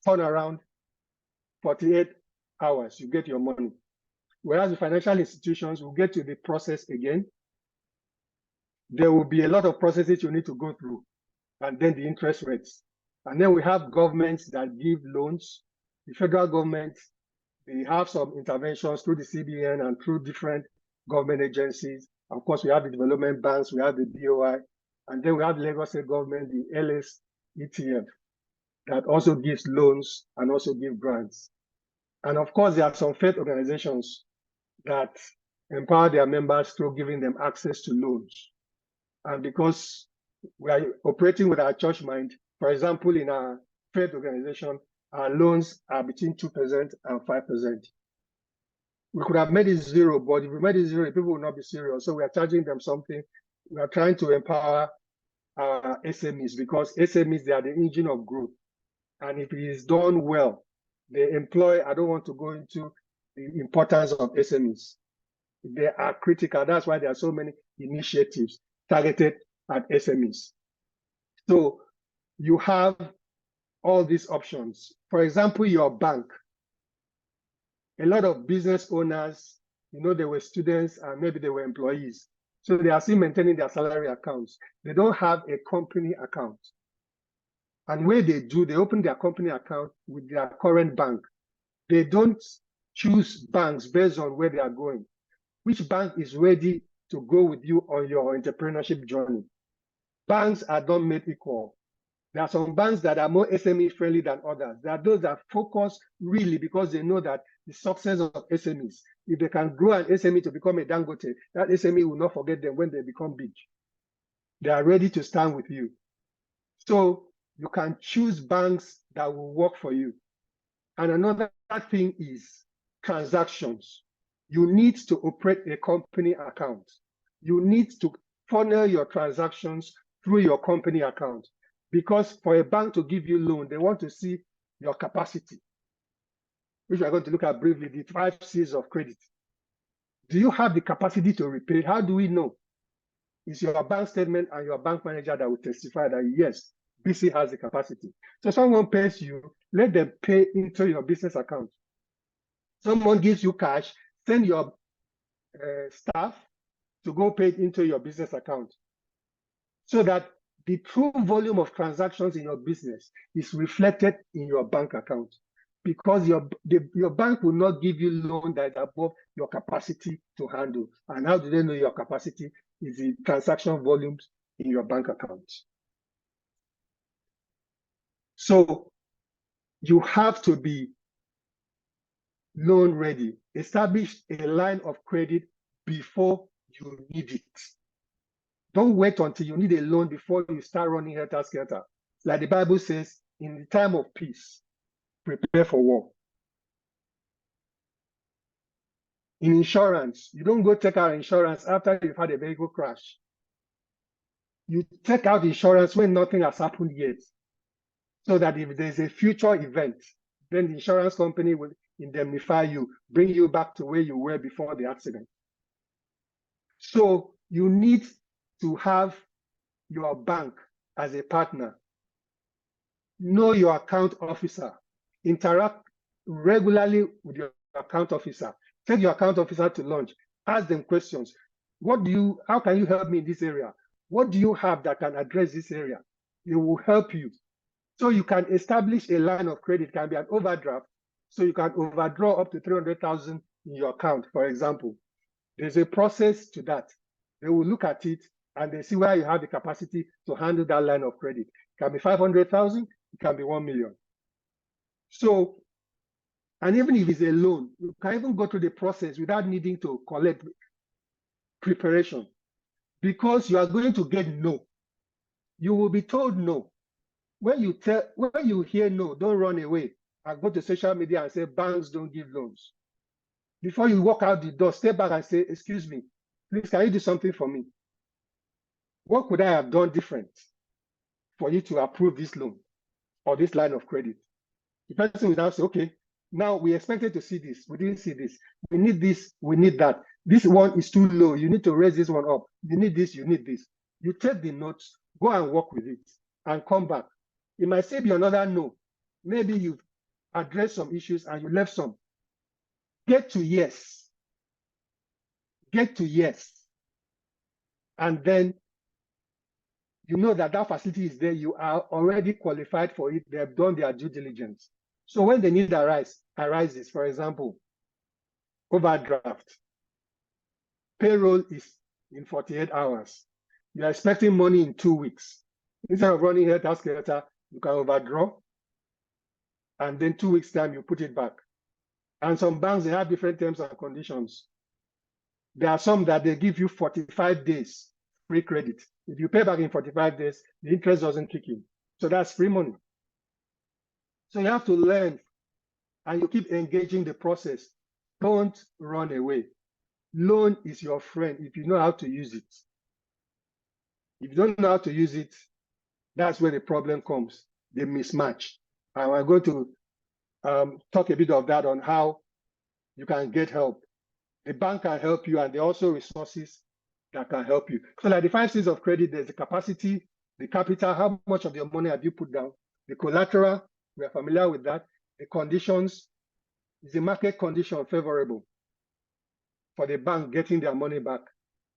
turn around 48 hours, you get your money. Whereas the financial institutions will get to the process again. There will be a lot of processes you need to go through, and then the interest rates. And then we have governments that give loans. The federal government, they have some interventions through the CBN and through different government agencies. Of course, we have the development banks, we have the BOI, and then we have the Lagos State government, the LS ETF, that also gives loans and also give grants. And of course, there are some faith organizations that empower their members through giving them access to loans. And because we are operating with our church mind, for example, in our faith organization, our loans are between 2% and 5%. We could have made it zero, but if we made it zero, people will not be serious. So we are charging them something. We are trying to empower our SMEs, because SMEs, they are the engine of growth. And if it is done well, they employ, I don't want to go into the importance of SMEs. They are critical. That's why there are so many initiatives targeted at SMEs. So you have all these options. For example, your bank. A lot of business owners, they were students and maybe they were employees. So they are still maintaining their salary accounts. They don't have a company account. And where they do, they open their company account with their current bank. They don't choose banks based on where they are going. Which bank is ready to go with you on your entrepreneurship journey? Banks are not made equal. There are some banks that are more SME friendly than others. There are those that focus really because they know that the success of SMEs, if they can grow an SME to become a Dangote, that SME will not forget them when they become big. They are ready to stand with you. So you can choose banks that will work for you. And another thing is transactions. You need to operate a company account. You need to funnel your transactions through your company account. Because for a bank to give you loan, they want to see your capacity, which we are going to look at briefly, the 5 C's of credit. Do you have the capacity to repay? How do we know? It's your bank statement and your bank manager that will testify that, yes, BC has the capacity. So someone pays you, let them pay into your business account. Someone gives you cash, send your staff to go pay it into your business account, so that the true volume of transactions in your business is reflected in your bank account, because your bank will not give you loan that is above your capacity to handle. And how do they know your capacity? Is the transaction volumes in your bank account. So you have to be loan ready. Establish a line of credit before you need it. Don't wait until you need a loan before you start running helter-skelter. Like the Bible says, in the time of peace, prepare for war. In insurance, you don't go take out insurance after you've had a vehicle crash. You take out insurance when nothing has happened yet, so that if there's a future event, then the insurance company will indemnify you, bring you back to where you were before the accident. So you need to have your bank as a partner. Know your account officer. Interact regularly with your account officer. Take your account officer to lunch. Ask them questions. How can you help me in this area? What do you have that can address this area? It will help you. So you can establish a line of credit. It can be an overdraft. So you can overdraw up to 300,000 in your account, for example. There's a process to that. They will look at it and they see where you have the capacity to handle that line of credit. It can be 500,000, it can be 1 million. So And even if it's a loan, you can even go through the process without needing to collect preparation, because you are going to get no. You will be told no. When you hear no, don't run away and go to social media and say banks don't give loans. Before you walk out the door, step back and say, excuse me, please, can you do something for me? What could I have done different for you to approve this loan or this line of credit? The person will now say, okay, now we expected to see this. We didn't see this. We need this. We need that. This one is too low. You need to raise this one up. You need this. You need this. You take the notes, go and work with it and come back. It might still be another no. Maybe you've addressed some issues and you left some. Get to yes. Get to yes. And then you know that that facility is there. You are already qualified for it. They have done their due diligence. So when the need arises, for example, overdraft, payroll is in 48 hours. You are expecting money in 2 weeks. Instead of running helter skelter, you can overdraw, and then 2 weeks time, you put it back. And some banks, they have different terms and conditions. There are some that they give you 45 days free credit. If you pay back in 45 days, the interest doesn't kick in. So that's free money. So you have to learn, and you keep engaging the process. Don't run away. Loan is your friend if you know how to use it. If you don't know how to use it, that's where the problem comes, the mismatch. And we're going to talk a bit of that on how you can get help. The bank can help you, and there are also resources that can help you. So like the 5 C's of credit, there's the capacity, the capital, how much of your money have you put down, the collateral, we are familiar with that, the conditions, is the market condition favorable for the bank getting their money back,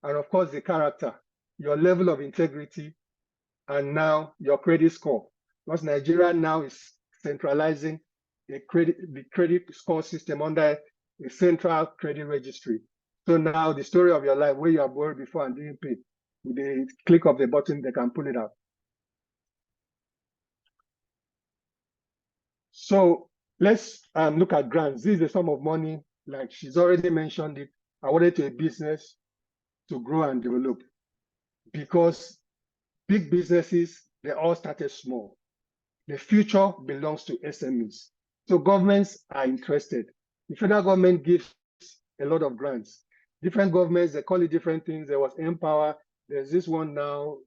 and of course the character, your level of integrity, and now your credit score. Because Nigeria now is centralizing the credit score system under a central credit registry. So now the story of your life, where you have borrowed before and didn't pay, with the click of the button, they can pull it out. So let's look at grants. This is the sum of money, like she's already mentioned it, awarded to a business to grow and develop. Because big businesses, they all started small. The future belongs to SMEs. So governments are interested. The federal government gives a lot of grants. Different governments, they call it different things. There was Empower. There's this one now,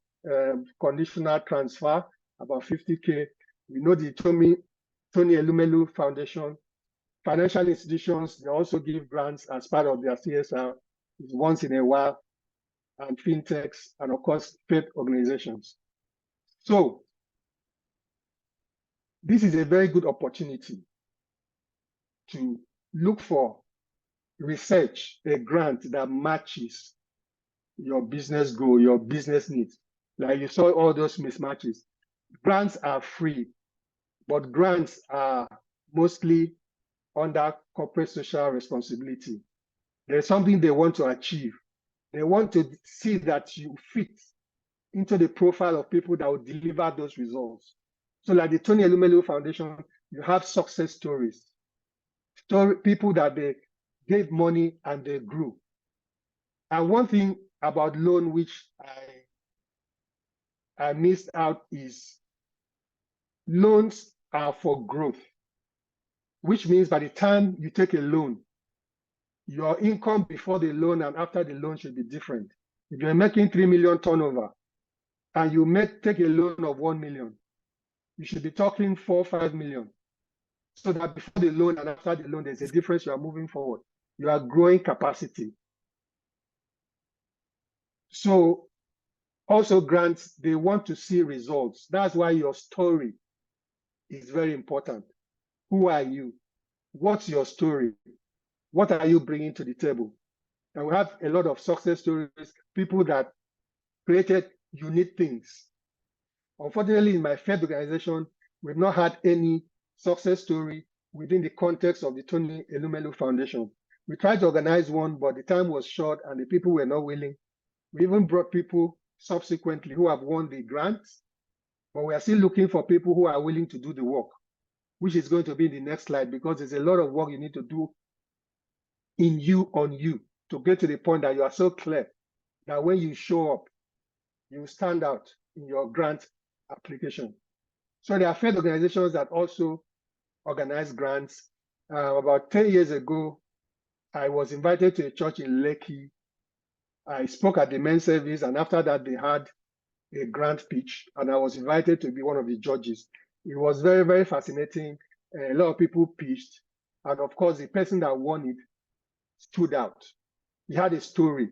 conditional transfer, about 50K. We know the Tony Elumelu Foundation. Financial institutions, they also give grants as part of their CSR once in a while, and fintechs, and of course, faith organizations. So this is a very good opportunity to look for research, a grant that matches your business goal, your business needs. Like you saw all those mismatches. Grants are free, but grants are mostly under corporate social responsibility. There's something they want to achieve. They want to see that you fit into the profile of people that will deliver those results. So like the Tony Elumelu Foundation, you have success stories. People that they gave money and they grew. And one thing about loan which I missed out is loans are for growth, which means by the time you take a loan, your income before the loan and after the loan should be different. If you're making 3 million turnover and you take a loan of 1 million, you should be talking 4 or 5 million. So that before the loan and after the loan, there's a difference. You are moving forward. You are growing capacity. So also grants, they want to see results. That's why your story is very important. Who are you? What's your story? What are you bringing to the table? And we have a lot of success stories, people that created unique things. Unfortunately, in my faith organization, we've not had any success story within the context of the Tony Elumelu Foundation. We tried to organize one, but the time was short and the people were not willing. We even brought people subsequently who have won the grants, but we are still looking for people who are willing to do the work. which is going to be in the next slide, because there's a lot of work you need to do in you, on you, to get to the point that you are so clear that when you show up, you stand out in your grant application. So there are faith organizations that also organize grants. About 10 years ago, I was invited to a church in Lekki. I spoke at the main service, and after that, they had a grant pitch, and I was invited to be one of the judges. It was very, very fascinating. A lot of people pitched, and of course, the person that won it stood out. He had a story.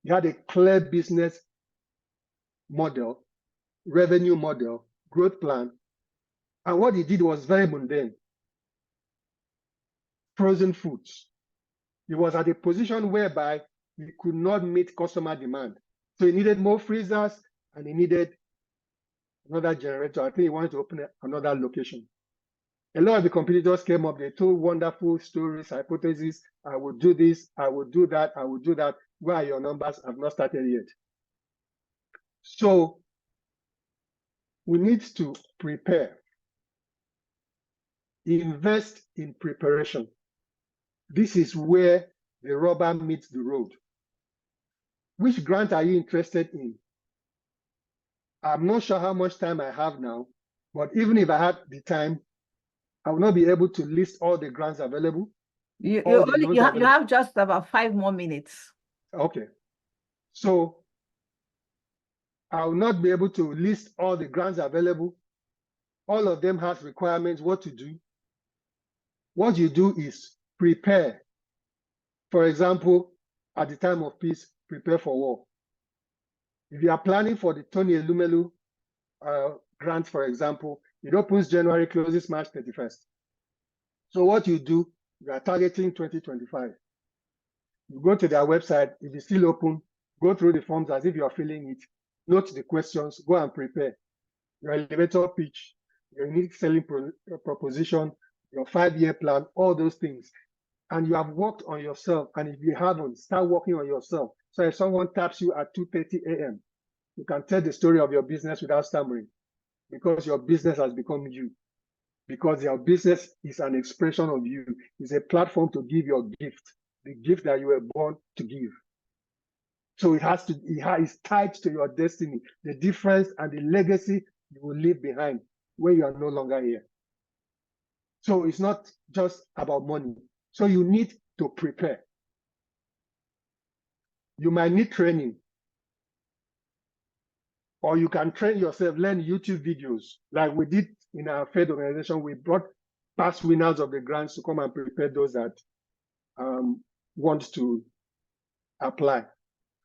He had a clear business model, revenue model, growth plan, and what he did was very mundane. Frozen foods. He was at a position whereby he could not meet customer demand. So he needed more freezers, and he needed another generator. I think he wanted to open another location. A lot of the competitors came up. They told wonderful stories, hypotheses. I will do this, I will do that, I will do that. Where are your numbers? I've not started yet. So we need to prepare. Invest in preparation. This is where the rubber meets the road. Which grant are you interested in? I'm not sure how much time I have now, but even if I had the time, I will not be able to list all the grants available. You have just about 5 more minutes. Okay. So I will not be able to list all the grants available. All of them has requirements, what to do. What you do is prepare. For example, at the time of peace, prepare for war. If you are planning for the Tony Elumelu grant, for example, it opens January, closes March 31st. So what you do, you are targeting 2025. You go to their website, if it's still open, go through the forms as if you're filling it, note the questions, go and prepare. Your elevator pitch, your unique selling proposition, your 5-year plan, all those things. And you have worked on yourself. And if you haven't, start working on yourself. So if someone taps you at 2:30 a.m., you can tell the story of your business without stammering, because your business has become you. Because your business is an expression of you. It's a platform to give your gift, the gift that you were born to give. So it is tied to your destiny, the difference and the legacy you will leave behind when you are no longer here. So it's not just about money. So you need to prepare. You might need training, or you can train yourself, learn YouTube videos like we did in our faith organization. We brought past winners of the grants to come and prepare those that want to apply.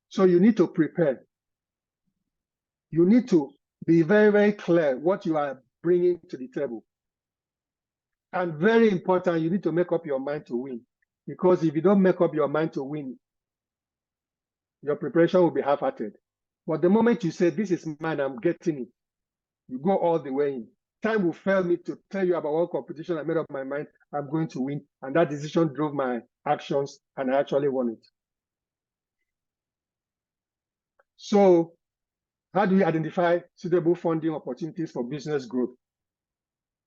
So you need to prepare. You need to be very, very clear what you are bringing to the table. And very important, you need to make up your mind to win. Because if you don't make up your mind to win, your preparation will be half-hearted. But the moment you say, this is mine, I'm getting it, you go all the way in. Time will fail me to tell you about what competition I made up my mind, I'm going to win. And that decision drove my actions, and I actually won it. So how do we identify suitable funding opportunities for business growth?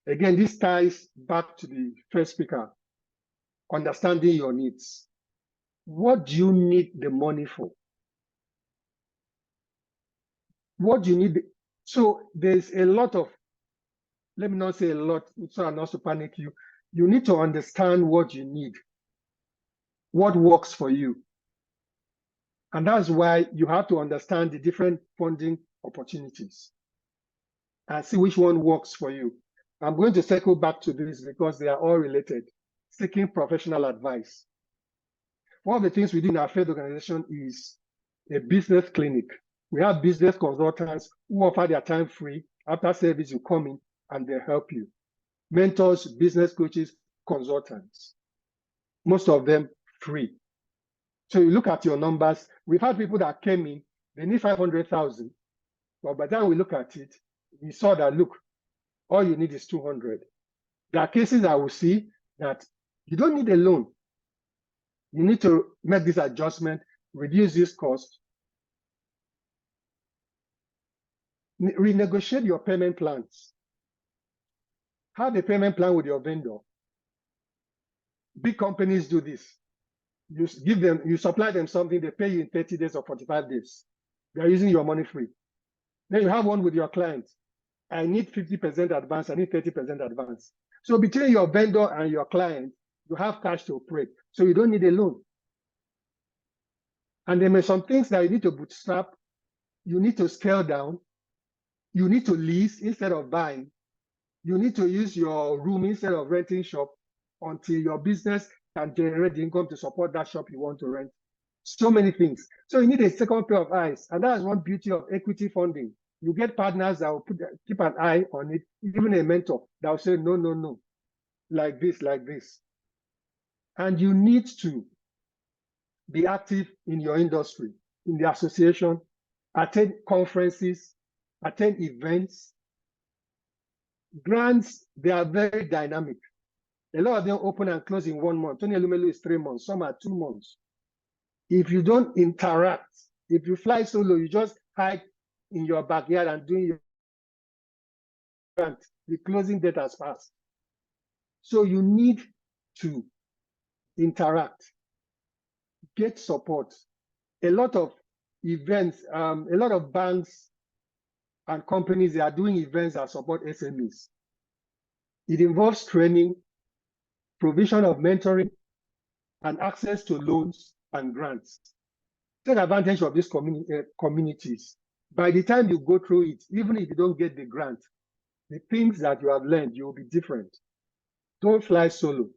Again, this ties back to the first speaker, understanding your needs. What do you need the money for? What do you need? So there's a lot of, let me not say a lot, so I'm not to panic you. You need to understand what you need, what works for you. And that's why you have to understand the different funding opportunities and see which one works for you. I'm going to circle back to this because they are all related. Seeking professional advice. One of the things we do in our faith organization is a business clinic. We have business consultants who offer their time free. After service, you come in and they help you. Mentors, business coaches, consultants. Most of them free. So you look at your numbers. We've had people that came in, they need 500,000. But by the time we look at it, we saw that, look, all you need is 200. There are cases I will see that you don't need a loan. You need to make this adjustment, reduce this cost, renegotiate your payment plans. Have a payment plan with your vendor. Big companies do this. You supply them something, they pay you in 30 days or 45 days. They're using your money free. Then you have one with your client. I need 50% advance, I need 30% advance. So between your vendor and your client, you have cash to operate. So you don't need a loan. And there may be some things that you need to bootstrap, you need to scale down, you need to lease instead of buying, you need to use your room instead of renting shop until your business can generate the income to support that shop you want to rent. So many things. So you need a second pair of eyes. And that's one beauty of equity funding. You get partners that will keep an eye on it, even a mentor that will say, no, no, no, like this, like this. And you need to be active in your industry, in the association, attend conferences, attend events. Grants, they are very dynamic. A lot of them open and close in 1 month. Tony Elumelu is 3 months, some are 2 months. If you don't interact, if you fly solo, you just hide in your backyard and doing your grant, the closing date has passed. So you need to interact, get support. A lot of events, a lot of banks and companies, they are doing events that support SMEs. It involves training, provision of mentoring, and access to loans and grants. Take advantage of these communities. By the time you go through it, even if you don't get the grant, the things that you have learned, you will be different. Don't fly solo.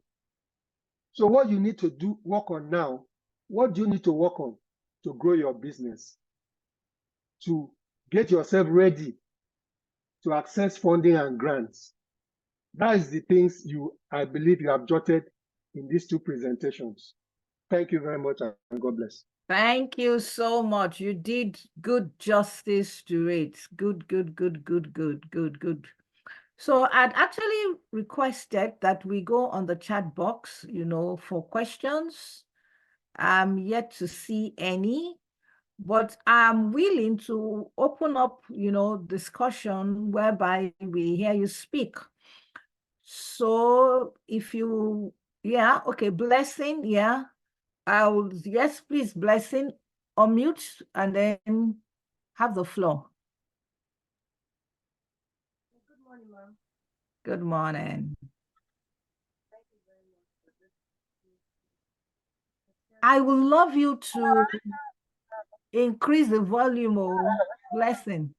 So what you need to do, work on now, what do you need to work on to grow your business? To get yourself ready to access funding and grants. That is the things I believe you have jotted in these 2 presentations. Thank you very much and God bless. Thank you so much. You did good justice to it. Good. So I'd actually requested that we go on the chat box, for questions. I'm yet to see any, but I'm willing to open up, discussion whereby we hear you speak. So if you, okay, Blessing, yes, please, Blessing, unmute and then have the floor. Good morning, ma'am. Good morning. Thank you very much for this. I would love you to increase the volume of Blessing.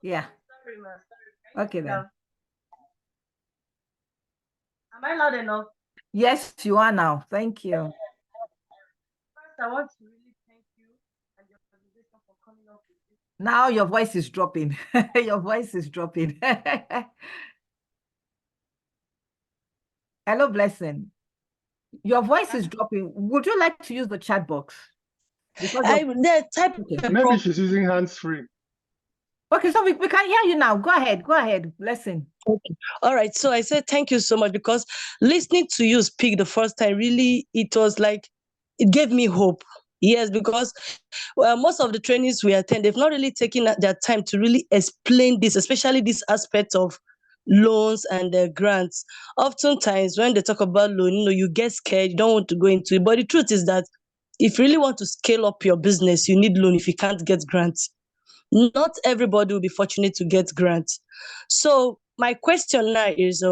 Yeah. Sorry, ma'am. Sorry. Okay then. Am I loud enough? Yes, you are now. Thank you. First, I want to really thank you and your organization for coming up with this. Now your voice is dropping. Your voice is dropping. Hello, Blessing. Your voice is dropping. Would you like to use the chat box? Maybe she's using hands-free. Okay, so we can hear you now. Go ahead, Blessing. Okay. All right. So I said thank you so much because listening to you speak the first time, really, it was like, it gave me hope. Yes, because most of the trainings we attend, they've not really taken their time to really explain this, especially this aspect of loans and grants. Oftentimes, when they talk about loan, you get scared, you don't want to go into it. But the truth is that if you really want to scale up your business, you need loan if you can't get grants. Not everybody will be fortunate to get grants. So my question now is,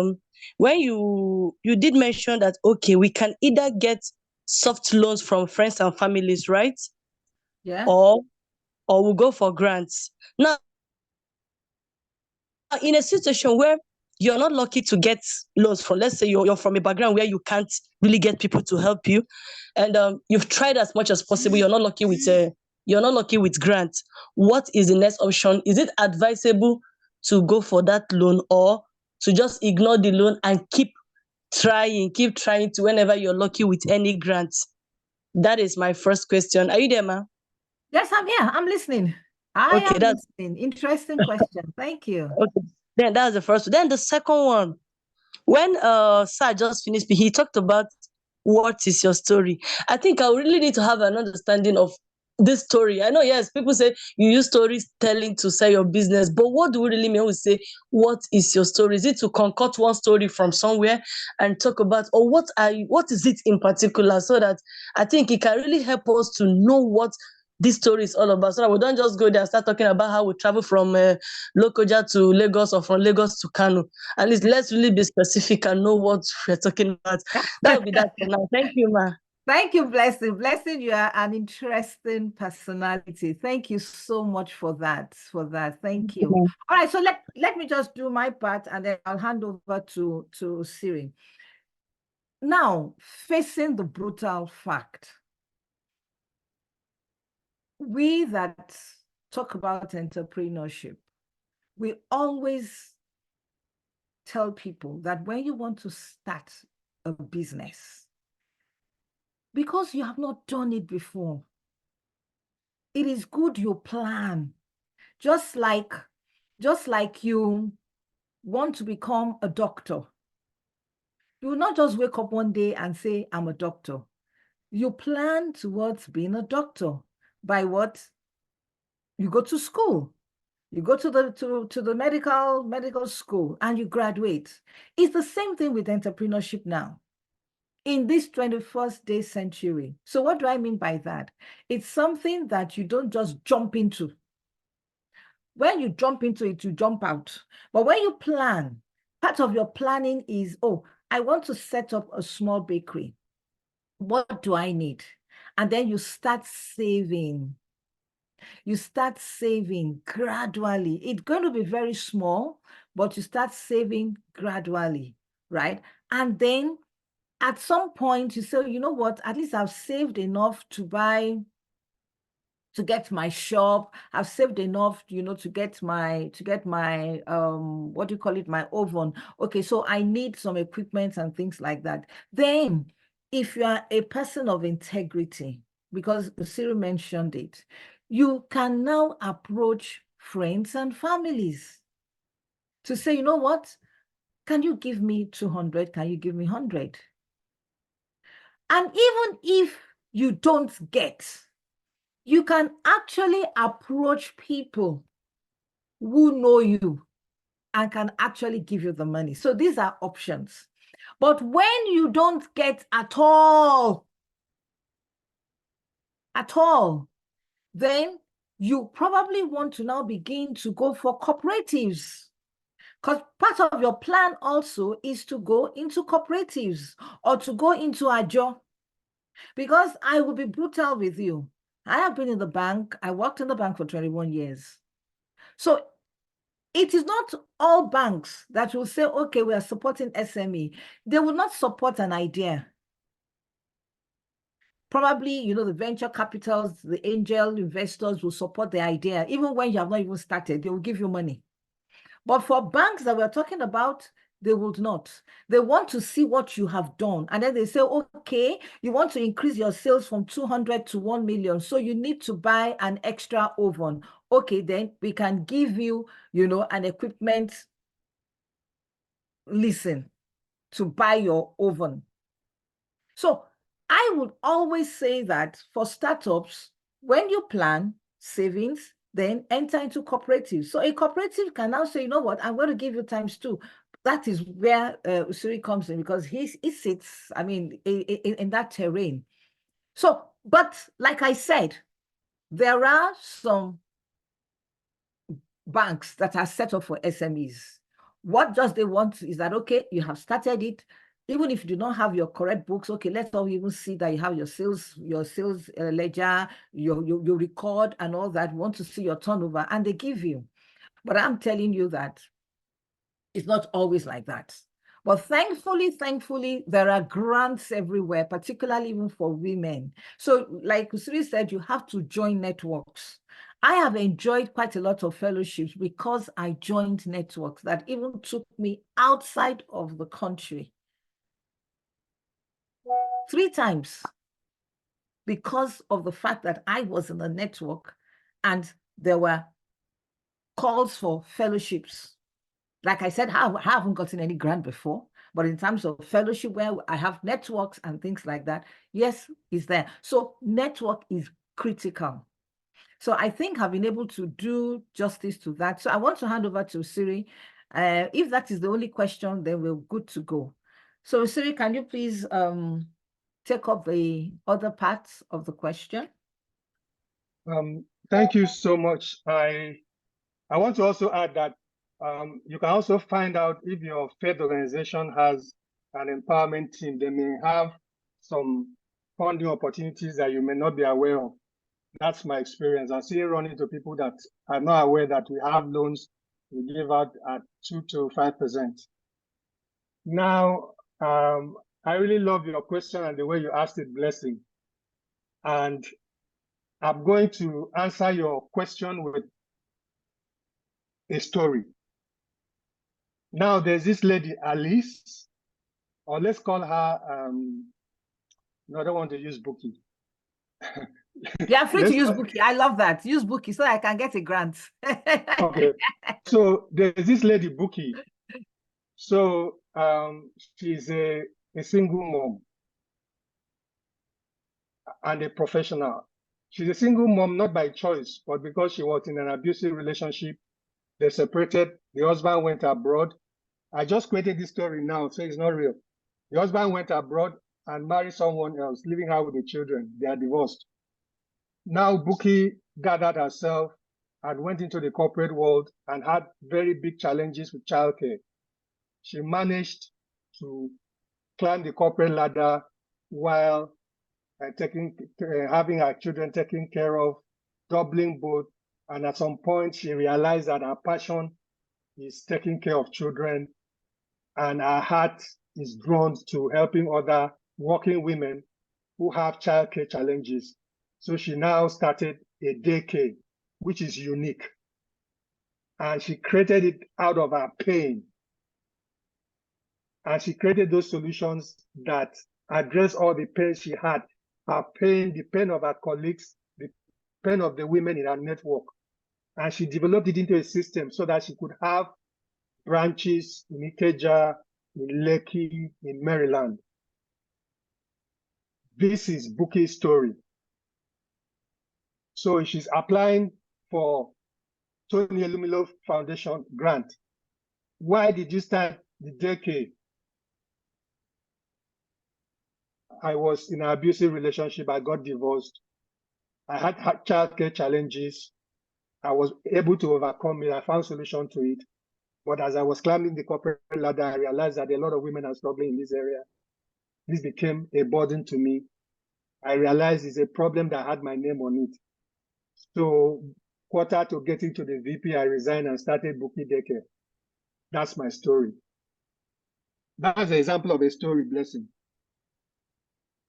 when you did mention that, okay, we can either get soft loans from friends and families, right? Yeah. Or we'll go for grants. Now, in a situation where you're not lucky to get loans from, let's say you're from a background where you can't really get people to help you, and you've tried as much as possible, you're not lucky with grants. What is the next option? Is it advisable to go for that loan, or to just ignore the loan and keep trying to whenever you're lucky with any grants? That is my first question. Are you there, ma? Yes, I'm here. I'm listening. I am listening. Interesting question. Thank you. Okay. Then that's the first one. Then the second one, when Sir just finished, he talked about what is your story. I think I really need to have an understanding of this story? I know, yes, people say you use storytelling to sell your business, but what do we really mean when we say, what is your story? Is it to concoct one story from somewhere and talk about, or what is it in particular? So that I think it can really help us to know what this story is all about, so that we don't just go there and start talking about how we travel from Lokoja to Lagos or from Lagos to Kano. At least let's really be specific and know what we're talking about. That would be that for now. Thank you, ma. Thank you, Blessing. Blessing, you are an interesting personality. Thank you so much for that. Thank you. All right, so let me just do my part, and then I'll hand over to Siri. Now, facing the brutal fact, we that talk about entrepreneurship, we always tell people that when you want to start a business, because you have not done it before, it is good you plan. Just like you want to become a doctor. You will not just wake up one day and say, I'm a doctor. You plan towards being a doctor by what? You go to school. You go to the medical school and you graduate. It's the same thing with entrepreneurship now, in this 21st day century. So what do I mean by that? It's something that you don't just jump into. When you jump into it, you jump out. But when you plan, part of your planning is, oh, I want to set up a small bakery. What do I need? And then you start saving. You start saving gradually. It's going to be very small, but you start saving gradually, right? And then at some point you say, you know what, at least I've saved enough to get my shop. I've saved enough, to get my what do you call it, my oven. Okay, so I need some equipment and things like that. Then if you are a person of integrity, because Siri mentioned it, you can now approach friends and families to say, you know what, can you give me 200? Can you give me 100? And even if you don't get, you can actually approach people who know you and can actually give you the money. So these are options. But when you don't get at all, then you probably want to now begin to go for cooperatives. Because part of your plan also is to go into cooperatives or to go into Ajo. Because I will be brutal with you. I have been in the bank. I worked in the bank for 21 years. So it is not all banks that will say, okay, we are supporting SME. They will not support an idea. Probably, the venture capitals, the angel investors will support the idea. Even when you have not even started, they will give you money. But for banks that we're talking about, they would not. They want to see what you have done. And then they say, okay, you want to increase your sales from 200 to 1 million. So you need to buy an extra oven. Okay, then we can give you, an equipment leasing to buy your oven. So I would always say that for startups, when you plan savings, then enter into cooperatives. So a cooperative can now say, you know what, I'm going to give you ×2. That is where Usuri comes in, because he sits, in that terrain. So, but like I said, there are some banks that are set up for SMEs. What just they want is that, okay, you have started it. Even if you do not have your correct books, okay, let's all even see that you have your sales ledger, your record and all that. We want to see your turnover, and they give you. But I'm telling you that it's not always like that. But thankfully, there are grants everywhere, particularly even for women. So like Usuri said, you have to join networks. I have enjoyed quite a lot of fellowships because I joined networks that even took me outside of the country 3 times because of the fact that I was in a network and there were calls for fellowships. Like I said, I haven't gotten any grant before, but in terms of fellowship where I have networks and things like that, yes, it's there. So network is critical. So I think I've been able to do justice to that. So I want to hand over to Siri. If that is the only question, then we're good to go. So Siri, can you please take up the other parts of the question? Thank you so much. I want to also add that you can also find out if your faith organization has an empowerment team. They may have some funding opportunities that you may not be aware of. That's my experience. I see run into people that are not aware that we have loans we give out at 2 to 5%. Now, I really love your question and the way you asked it, Blessing. And I'm going to answer your question with a story. Now, there's this lady, Alice, or let's call her, no, I don't want to use Bookie. Yeah, free to use Bookie. I love that. Use Bookie so I can get a grant. Okay. So there's this lady, Bookie. So she's a single mom and a professional. She's a single mom, not by choice, but because she was in an abusive relationship. They separated. The husband went abroad. I just created this story now, so it's not real. The husband went abroad and married someone else, leaving her with the children. They are divorced. Now Bookie gathered herself and went into the corporate world and had very big challenges with childcare. She managed to climb the corporate ladder while having her children taken care of, doubling both. And at some point, she realized that her passion is taking care of children, and her heart is drawn to helping other working women who have childcare challenges. So she now started a daycare, which is unique. And she created it out of her pain. And she created those solutions that address all the pain she had, her pain, the pain of her colleagues, the pain of the women in her network. And she developed it into a system so that she could have branches in Ikeja, in Lekki, in Maryland. This is Bookie's story. So she's applying for Tony Elumilo Foundation grant. Why did you start the daycare? I was in an abusive relationship. I got divorced. I had childcare challenges. I was able to overcome it. I found solution to it. But as I was climbing the corporate ladder, I realized that a lot of women are struggling in this area. This became a burden to me. I realized it's a problem that had my name on it. So quarter to getting to the VP, I resigned and started Bookie Daycare. That's my story. That's an example of a story, Blessing.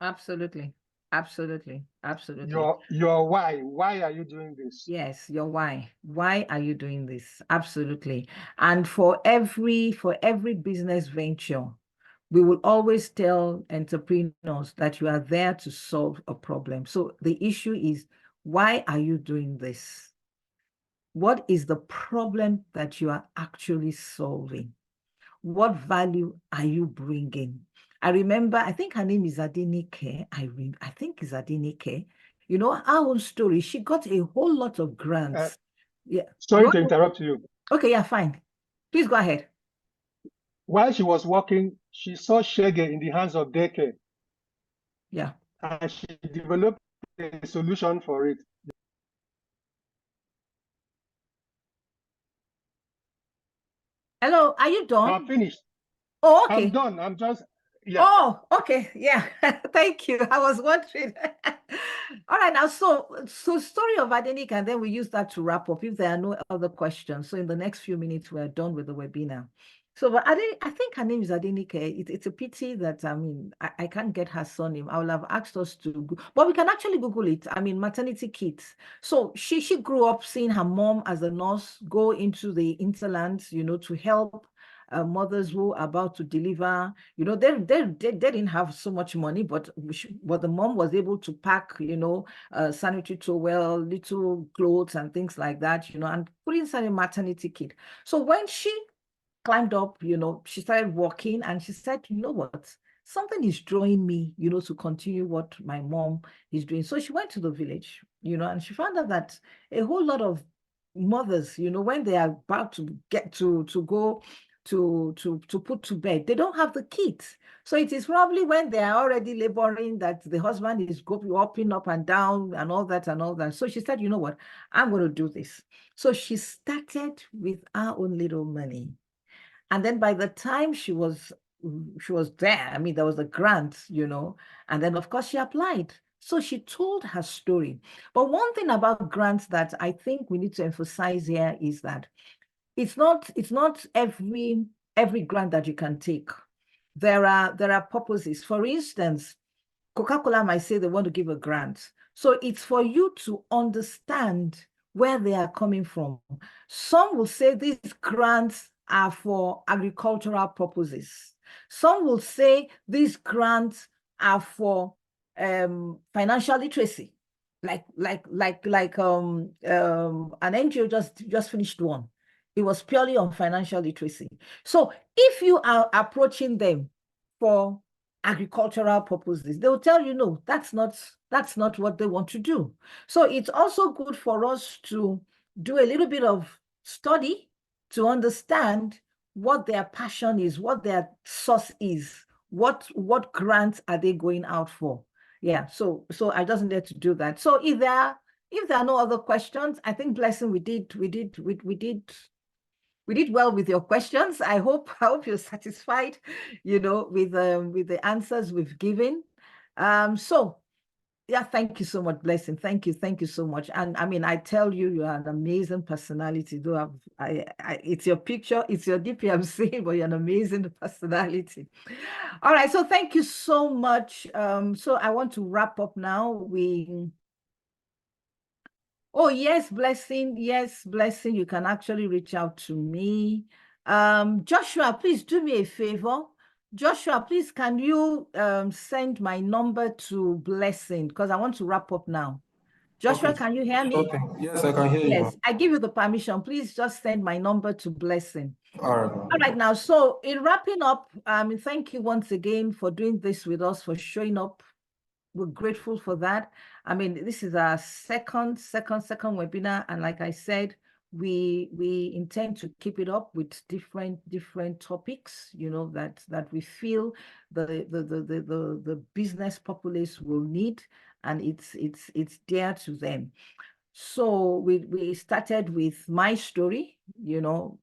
Absolutely. Absolutely. Absolutely. Your why. Why are you doing this? Yes, your why. Why are you doing this? Absolutely. And for every business venture, we will always tell entrepreneurs that you are there to solve a problem. So the issue is, why are you doing this? What is the problem that you are actually solving? What value are you bringing? I remember, I think her name is Adenike. I think it's Adenike. You know, our own story, she got a whole lot of grants. Yeah. Sorry to interrupt you. Okay, yeah, fine. Please go ahead. While she was working, she saw Shege in the hands of daycare. Yeah. And she developed a solution for it. Hello, are you done? I'm finished. Oh, okay. I'm done. I'm just, yeah. Oh, okay. Yeah. Thank you. I was wondering. All right. Now, so story of Adenike, and then we use that to wrap up if there are no other questions. So in the next few minutes, we're done with the webinar. So but I think her name is Adenike. It's a pity that, I mean, I can't get her surname. I will have asked us to, but we can actually Google it. I mean, maternity kits. So she grew up seeing her mom as a nurse go into the interlands, you know, to help mothers who are about to deliver. You know, they didn't have so much money, but the mom was able to pack, you know, sanitary towel, little clothes and things like that, you know, and put inside a maternity kit. So when she climbed up, you know, she started walking and she said, you know what, something is drawing me, to continue what my mom is doing. So she went to the village, and she found out that a whole lot of mothers, when they are about to get to go to put to bed, they don't have the kids. So it is probably when they are already laboring that the husband is hopping up and down and all that and all that. So she said, you know what, I'm going to do this. So she started with her own little money. And then by the time she was there, I mean, there was a grant, and then of course she applied. So she told her story. But one thing about grants that I think we need to emphasize here is that it's not every grant that you can take. There are purposes. For instance, Coca-Cola might say they want to give a grant. So it's for you to understand where they are coming from. Some will say these grants are for agricultural purposes. Some will say these grants are for financial literacy. Like an NGO just finished one. It was purely on financial literacy. So if you are approaching them for agricultural purposes, they will tell you, no, that's not what they want to do. So it's also good for us to do a little bit of study to understand what their passion is, what their source is, what grants are they going out for. Yeah, so I just needed to do that. So if there are no other questions, I think, Blessing, we did well with your questions. I hope you're satisfied, with the answers we've given. So yeah, thank you so much, Blessing. Thank you so much. And I mean, I tell you, you are an amazing personality. Though it's your picture, it's your DP I'm seeing, but you're an amazing personality. All right, so thank you so much. So I want to wrap up now. Oh, yes, Blessing. Yes, Blessing. You can actually reach out to me. Joshua, please do me a favor. Joshua, please, can you send my number to Blessing? Because I want to wrap up now. Joshua, Okay. can you hear me? Okay. Yes, I can hear you. Yes, I give you the permission. Please just send my number to Blessing. All right. All right, now, so in wrapping up, thank you once again for doing this with us, for showing up. We're grateful for that. I mean, this is our second webinar, and like I said, we intend to keep it up with different topics, that we feel the business populace will need, and it's dear to them. So we started with my story,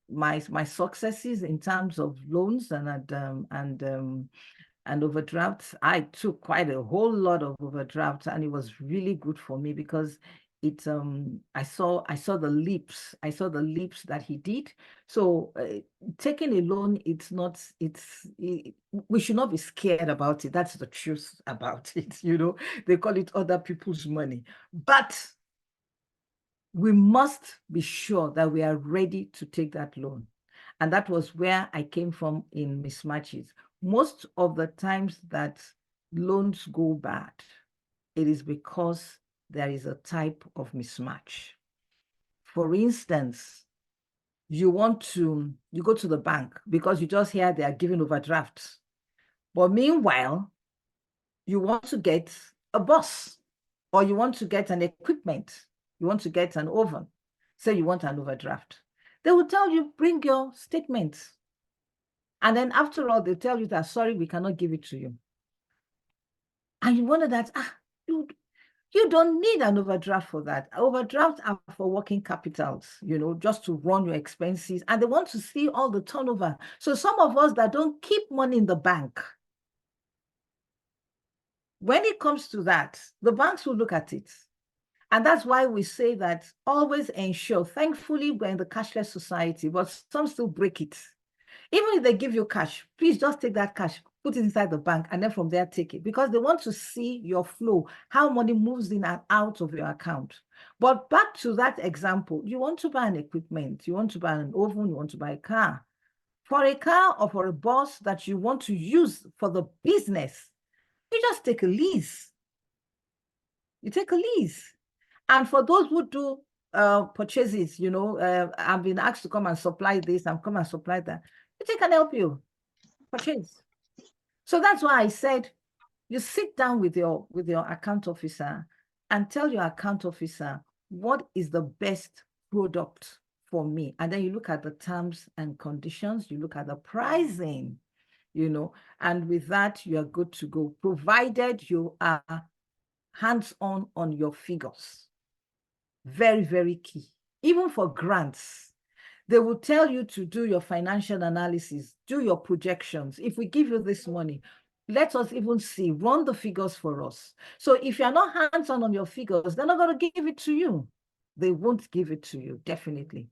my successes in terms of loans and overdrafts. I took quite a whole lot of overdrafts, and it was really good for me because I saw the leaps that he did. So taking a loan, we should not be scared about it. That's the truth about it. They call it other people's money, but we must be sure that we are ready to take that loan. And that was where I came from in mismatches. Most of the times that loans go bad, it is because there is a type of mismatch. For instance, you go to the bank because you just hear they are giving overdrafts. But meanwhile, you want to get a bus, or you want to get an equipment, you want to get an oven, say you want an overdraft. They will tell you, bring your statements. And then after all, they tell you that, sorry, we cannot give it to you. And you wonder that, you don't need an overdraft for that. Overdrafts are for working capitals, just to run your expenses. And they want to see all the turnover. So some of us that don't keep money in the bank, when it comes to that, the banks will look at it. And that's why we say that always ensure. Thankfully, we're in the cashless society, but some still break it. Even if they give you cash, please just take that cash, put it inside the bank, and then from there take it, because they want to see your flow, how money moves in and out of your account. But back to that example, you want to buy an equipment, you want to buy an oven, you want to buy a car. For a car or for a bus that you want to use for the business, you just take a lease. You take a lease. And for those who do purchases, I've been asked to come and supply this and come and supply that, they can help you purchase. So that's why I said, you sit down with your account officer and tell your account officer, what is the best product for me? And then you look at the terms and conditions, you look at the pricing, and with that, you are good to go, provided you are hands-on on your figures. Very, very key. Even for grants, they will tell you to do your financial analysis, do your projections. If we give you this money, let us even see, run the figures for us. So if you're not hands-on on your figures, they're not going to give it to you. They won't give it to you, definitely.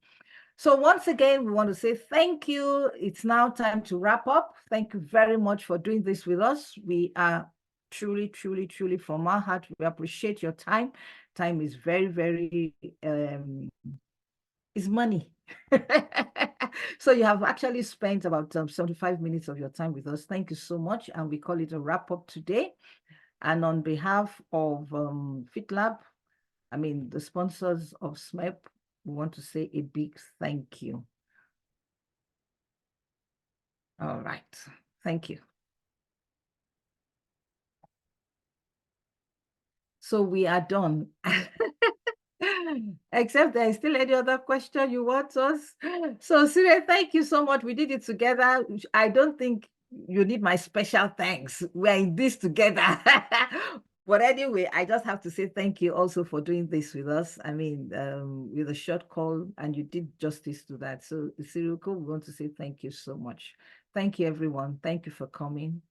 So once again, we want to say thank you. It's now time to wrap up. Thank you very much for doing this with us. We are truly, truly, truly from our heart, we appreciate your time. Time is very, very, is money. So you have actually spent about 75 minutes of your time with us. Thank you so much. And we call it a wrap up today. And on behalf of FitLab, I mean, the sponsors of SMERP, we want to say a big thank you. All right. Thank you. So we are done. Except there is still any other question you want us. So Sire, thank you so much. We did it together. I don't think you need my special thanks. We're in this together. But anyway, I just have to say thank you also for doing this with us. I mean, with a short call, and you did justice to that. So Siriko, we want to say thank you so much. Thank you, everyone. Thank you for coming.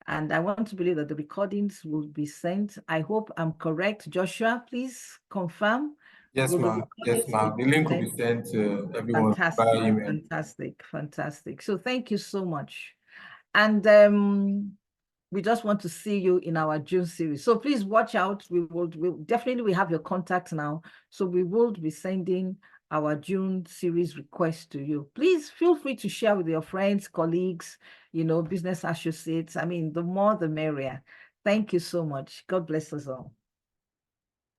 And I want to believe that the recordings will be sent. I hope I'm correct. Joshua, please confirm. Yes, ma'am. Yes, ma'am. The link will be sent to everyone via email. Fantastic, fantastic. So thank you so much. And we just want to see you in our June series. So please watch out. We'll definitely have your contact now. So we will be sending our June series request to you. Please feel free to share with your friends, colleagues, business associates. I mean, the more the merrier. Thank you so much. God bless us all.